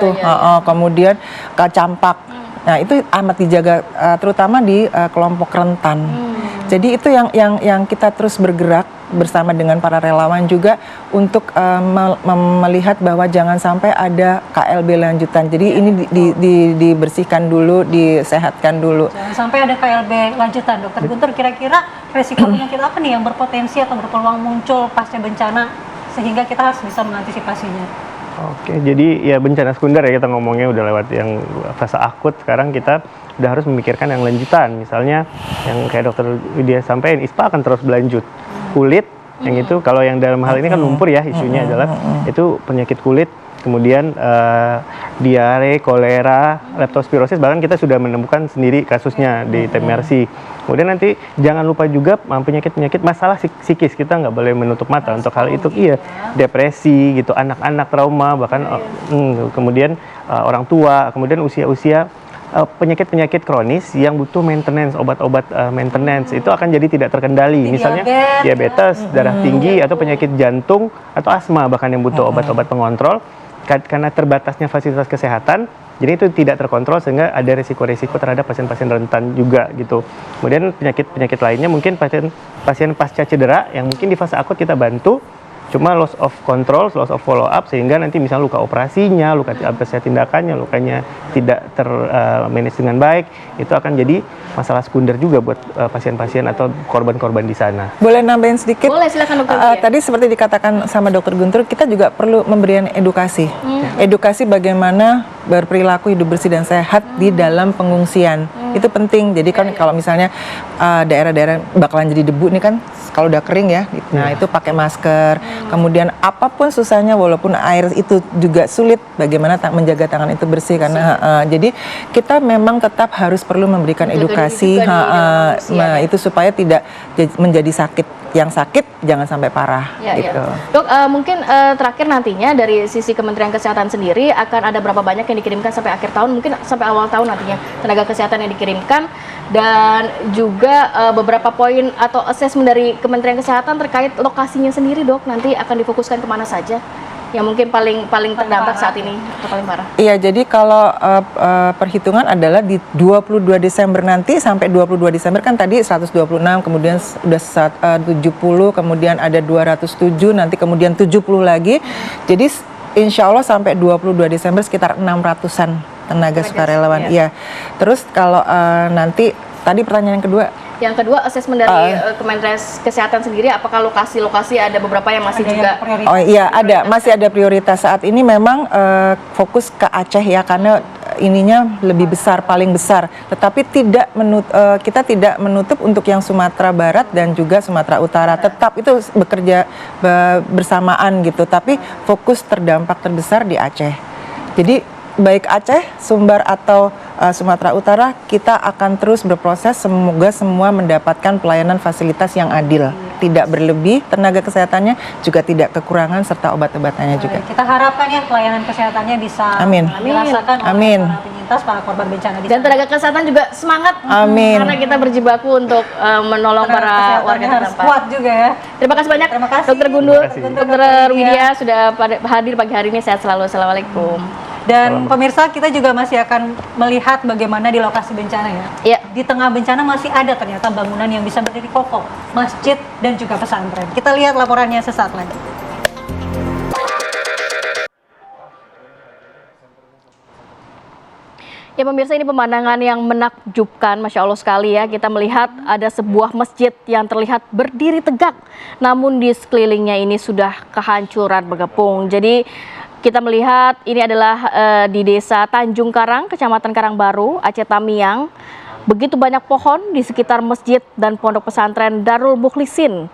Speaker 15: kemudian campak. Nah, itu amat dijaga, terutama di kelompok rentan. Jadi itu yang kita terus bergerak bersama dengan para relawan juga untuk melihat bahwa jangan sampai ada KLB lanjutan. Jadi ini dibersihkan dulu, disehatkan dulu.
Speaker 2: Jangan sampai ada KLB lanjutan, Dokter Guntur. Kira-kira resiko penyakit apa nih yang berpotensi atau berpeluang muncul pasca bencana sehingga kita harus bisa mengantisipasinya?
Speaker 12: Oke, jadi ya bencana sekunder ya kita ngomongnya udah lewat yang fase akut. Sekarang kita udah harus memikirkan yang lanjutan. Misalnya yang kayak Dokter Widya sampaikan, ISPA akan terus berlanjut. Kulit, yang itu kalau yang dalam hal ini kan lumpur ya, isunya adalah itu penyakit kulit. Kemudian diare, kolera, leptospirosis, bahkan kita sudah menemukan sendiri kasusnya di TMRC. Kemudian nanti jangan lupa juga penyakit-penyakit masalah psikis, kita nggak boleh menutup mata untuk hal itu. Iya, depresi gitu, anak-anak trauma, bahkan kemudian orang tua, kemudian usia-usia penyakit-penyakit kronis yang butuh maintenance, obat-obat maintenance itu akan jadi tidak terkendali. Misalnya diabetes, darah tinggi, atau penyakit jantung atau asma bahkan yang butuh obat-obat pengontrol. Karena terbatasnya fasilitas kesehatan, jadi itu tidak terkontrol sehingga ada resiko-resiko terhadap pasien-pasien rentan juga gitu. Kemudian penyakit-penyakit lainnya mungkin pasien pasca cedera yang mungkin di fase akut kita bantu, cuma loss of control, loss of follow up, sehingga nanti misalnya luka operasinya, luka tindakannya, lukanya tidak termanage dengan baik, itu akan jadi masalah sekunder juga buat pasien-pasien atau korban-korban di sana.
Speaker 15: Boleh nambahin sedikit?
Speaker 1: Boleh, silakan Dokter.
Speaker 15: Tadi seperti dikatakan sama Dokter Guntur, kita juga perlu memberikan edukasi. Edukasi bagaimana berperilaku hidup bersih dan sehat di dalam pengungsian. Itu penting. Jadi kan kalau misalnya daerah-daerah bakalan jadi debu nih kan, kalau udah kering ya, nah itu pakai masker. Kemudian apapun susahnya, walaupun air itu juga sulit, bagaimana menjaga tangan itu bersih, karena Jadi kita memang tetap harus perlu memberikan edukasi, itu supaya tidak menjadi sakit. Yang sakit jangan sampai parah. Gitu.
Speaker 1: Dok, mungkin terakhir nantinya dari sisi Kementerian Kesehatan sendiri akan ada berapa banyak yang dikirimkan sampai akhir tahun, mungkin sampai awal tahun nantinya tenaga kesehatan yang dikirimkan, dan juga beberapa poin atau assessment dari Kementerian Kesehatan terkait lokasinya sendiri, Dok, nanti akan difokuskan kemana saja yang mungkin paling terdampak saat ini atau paling parah?
Speaker 15: Iya, jadi kalau perhitungan adalah di 22 Desember nanti sampai 22 Desember kan tadi 126, kemudian udah 70, kemudian ada 207, nanti kemudian 70 lagi. Jadi insya Allah sampai 22 Desember sekitar 600-an tenaga sukarelawan. Iya. Terus kalau nanti tadi pertanyaan yang kedua.
Speaker 1: Yang kedua, asesmen dari Kementerian Kesehatan sendiri, apakah lokasi-lokasi ada beberapa yang masih juga
Speaker 15: Oh iya, masih ada prioritas. Saat ini memang fokus ke Aceh ya, karena ininya lebih besar, paling besar. Tetapi kita tidak menutup untuk yang Sumatera Barat dan juga Sumatera Utara. Tetap itu bekerja bersamaan gitu. Tapi fokus terdampak terbesar di Aceh. Jadi baik Aceh, Sumbar atau Sumatera Utara, kita akan terus berproses, semoga semua mendapatkan pelayanan fasilitas yang adil, tidak berlebih tenaga kesehatannya, juga tidak kekurangan serta obat-obatannya juga.
Speaker 2: Kita harapkan ya pelayanan kesehatannya bisa dirasakan oleh para penyintas, para korban bencana di sana.
Speaker 1: Dan tenaga kesehatan juga semangat, karena kita berjibaku untuk menolong para warga terdampak.
Speaker 2: Kuat juga ya.
Speaker 1: Terima kasih banyak, Dr. Gundul, Dr. Widya sudah hadir pagi hari ini. Sehat selalu. Assalamualaikum.
Speaker 2: Dan pemirsa, kita juga masih akan melihat bagaimana di lokasi bencana ya.
Speaker 1: Iya.
Speaker 2: Di tengah bencana masih ada ternyata bangunan yang bisa berdiri kokoh, masjid dan juga pesantren. Kita lihat laporannya sesaat lagi.
Speaker 1: Ya pemirsa, ini pemandangan yang menakjubkan, Masya Allah sekali ya. Kita melihat ada sebuah masjid yang terlihat berdiri tegak, namun di sekelilingnya ini sudah kehancuran bergepung. Jadi kita melihat ini adalah di desa Tanjung Karang, Kecamatan Karangbaru, Aceh Tamiang. Begitu banyak pohon di sekitar masjid dan pondok pesantren Darul Mukhlisin.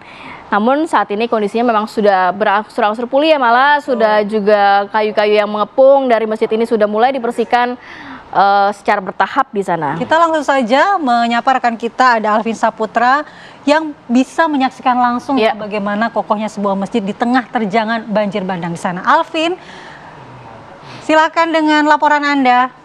Speaker 1: Namun saat ini kondisinya memang sudah berangsur-angsur pulih ya, malah sudah juga kayu-kayu yang mengepung dari masjid ini sudah mulai dibersihkan secara bertahap di sana.
Speaker 2: Kita langsung saja menyapa rekan kita, ada Alvin Saputra yang bisa menyaksikan langsung bagaimana kokohnya sebuah masjid di tengah terjangan banjir bandang di sana. Alvin, silakan dengan laporan Anda.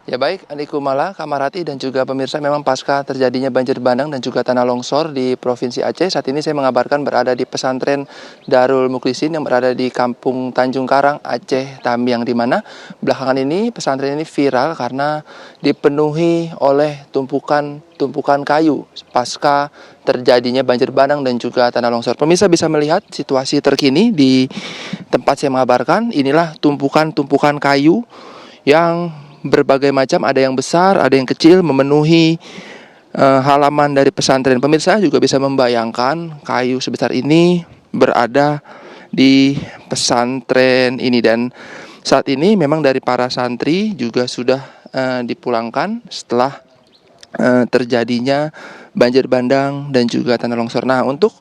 Speaker 16: Ya baik, Andi Kumala, Kamarati dan juga pemirsa, memang pasca terjadinya banjir bandang dan juga tanah longsor di Provinsi Aceh, saat ini saya mengabarkan berada di pesantren Darul Mukhlisin yang berada di Kampung Tanjung Karang, Aceh Tamiang, di mana belakangan ini pesantren ini viral karena dipenuhi oleh tumpukan kayu pasca terjadinya banjir bandang dan juga tanah longsor. Pemirsa bisa melihat situasi terkini di tempat saya mengabarkan. Inilah tumpukan-tumpukan kayu yang berbagai macam, ada yang besar, ada yang kecil, memenuhi halaman dari pesantren. Pemirsa juga bisa membayangkan kayu sebesar ini berada di pesantren ini, dan saat ini memang dari para santri juga sudah dipulangkan setelah terjadinya banjir bandang dan juga tanah longsor. Nah, untuk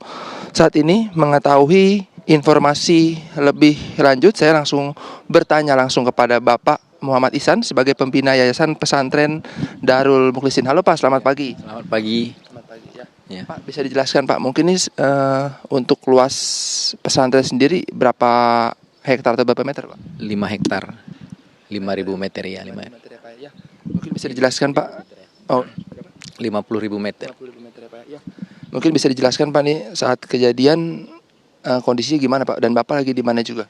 Speaker 16: saat ini mengetahui informasi lebih lanjut, saya langsung bertanya langsung kepada Bapak Muhammad Ihsan sebagai pembina Yayasan Pesantren Darul Mukhlisin. Halo Pak, selamat pagi.
Speaker 17: Selamat pagi.
Speaker 16: Selamat pagi ya. Pak, bisa dijelaskan Pak, mungkin ini untuk luas pesantren sendiri berapa hektar atau berapa meter Pak?
Speaker 17: 5 hektar, 5.000 meter ya. 5
Speaker 16: meter ya Pak ya. Mungkin bisa dijelaskan Pak. Oh,
Speaker 17: 50.000 meter.
Speaker 16: 50.000 meter ya Pak ya. Mungkin bisa dijelaskan Pak nih saat kejadian kondisinya gimana Pak, dan Bapak lagi di mana juga?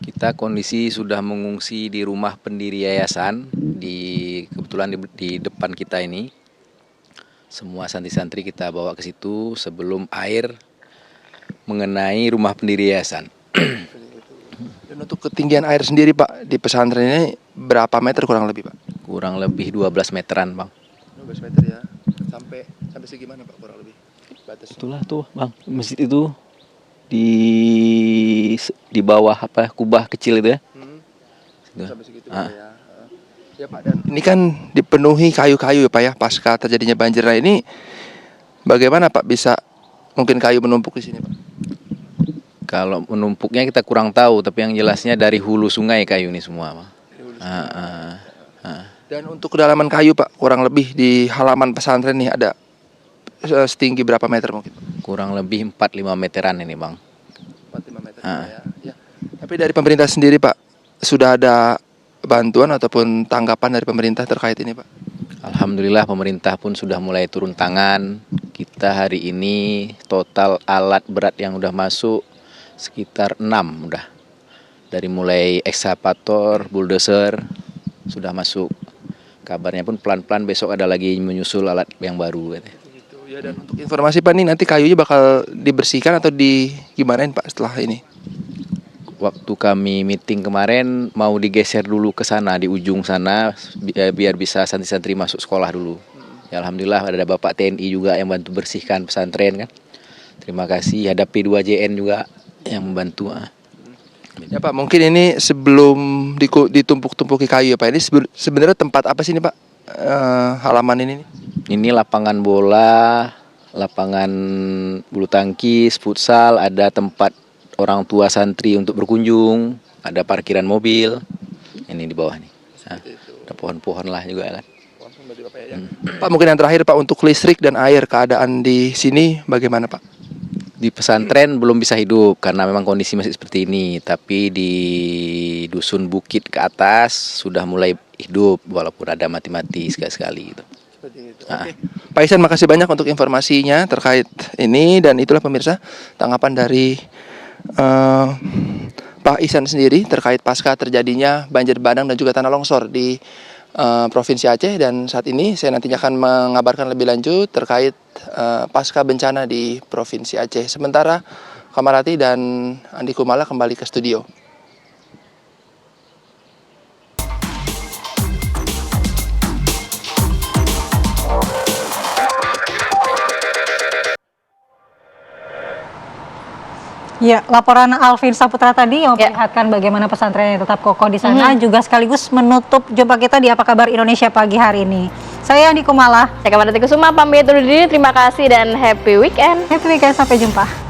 Speaker 17: Kita kondisi sudah mengungsi di rumah pendiri yayasan, kebetulan di depan kita ini. Semua santri-santri kita bawa ke situ sebelum air mengenai rumah pendiri yayasan.
Speaker 16: Dan untuk ketinggian air sendiri Pak di pesantren ini berapa meter kurang lebih Pak?
Speaker 17: Kurang lebih 12 meteran Bang.
Speaker 16: 12 meter ya. Sampai segimana Pak kurang lebih batasnya?
Speaker 17: Itulah tuh Bang, masjid itu di bawah kubah kecil itu ya.
Speaker 16: Sampai segitu ya. Ya Pak, dan ini kan dipenuhi kayu-kayu ya Pak ya pasca terjadinya banjir. Nah ini bagaimana Pak bisa mungkin kayu menumpuk di sini Pak?
Speaker 17: Kalau menumpuknya kita kurang tahu, tapi yang jelasnya dari hulu sungai kayu ini semua, Pak.
Speaker 16: Dan untuk kedalaman kayu, Pak, kurang lebih di halaman pesantren nih ada setinggi berapa meter mungkin?
Speaker 17: Kurang lebih 4-5 meteran ini, Bang.
Speaker 16: 4-5 meter ya. Tapi dari pemerintah sendiri, Pak, sudah ada bantuan ataupun tanggapan dari pemerintah terkait ini, Pak?
Speaker 17: Alhamdulillah pemerintah pun sudah mulai turun tangan. Kita hari ini total alat berat yang udah masuk sekitar 6 udah. Dari mulai ekskavator, bulldozer sudah masuk. Kabarnya pun pelan-pelan besok ada lagi menyusul alat yang baru.
Speaker 16: Ya, dan untuk informasi Pak, nih nanti kayunya bakal dibersihkan atau gimanain Pak setelah ini?
Speaker 17: Waktu kami meeting kemarin mau digeser dulu ke sana, di ujung sana, biar bisa santri-santri masuk sekolah dulu. Ya, alhamdulillah ada Bapak TNI juga yang bantu bersihkan pesantren kan. Terima kasih, ada P2JN juga yang membantu.
Speaker 16: Ya Pak, mungkin ini sebelum ditumpuk-tumpuki kayu ya Pak, ini sebenarnya tempat apa sih ini Pak, halaman ini?
Speaker 17: Ini lapangan bola, lapangan bulu tangkis, futsal, ada tempat orang tua santri untuk berkunjung, ada parkiran mobil, ini di bawah nih. Nah, ada pohon-pohon lah juga kan.
Speaker 16: Pak, mungkin yang terakhir Pak, untuk listrik dan air, keadaan di sini bagaimana Pak?
Speaker 17: Di pesantren belum bisa hidup karena memang kondisi masih seperti ini, tapi di dusun bukit ke atas sudah mulai hidup walaupun ada mati-mati sekali-sekali gitu.
Speaker 16: Pak Ihsan, makasih banyak untuk informasinya terkait ini, dan itulah pemirsa tanggapan dari Pak Ihsan sendiri terkait pasca terjadinya banjir bandang dan juga tanah longsor di Provinsi Aceh. Dan saat ini saya nantinya akan mengabarkan lebih lanjut terkait pasca bencana di Provinsi Aceh. Sementara Kamarati dan Andi Kumala kembali ke studio.
Speaker 2: Ya, laporan Alvin Saputra tadi yang memperlihatkan bagaimana pesantren yang tetap kokoh di sana juga sekaligus menutup jumpa kita di Apa Kabar Indonesia pagi hari ini. Saya Andi Kumala.
Speaker 1: Saya Kamarati Kusuma, pamit undur diri. Terima kasih dan happy weekend.
Speaker 2: Happy weekend, sampai jumpa.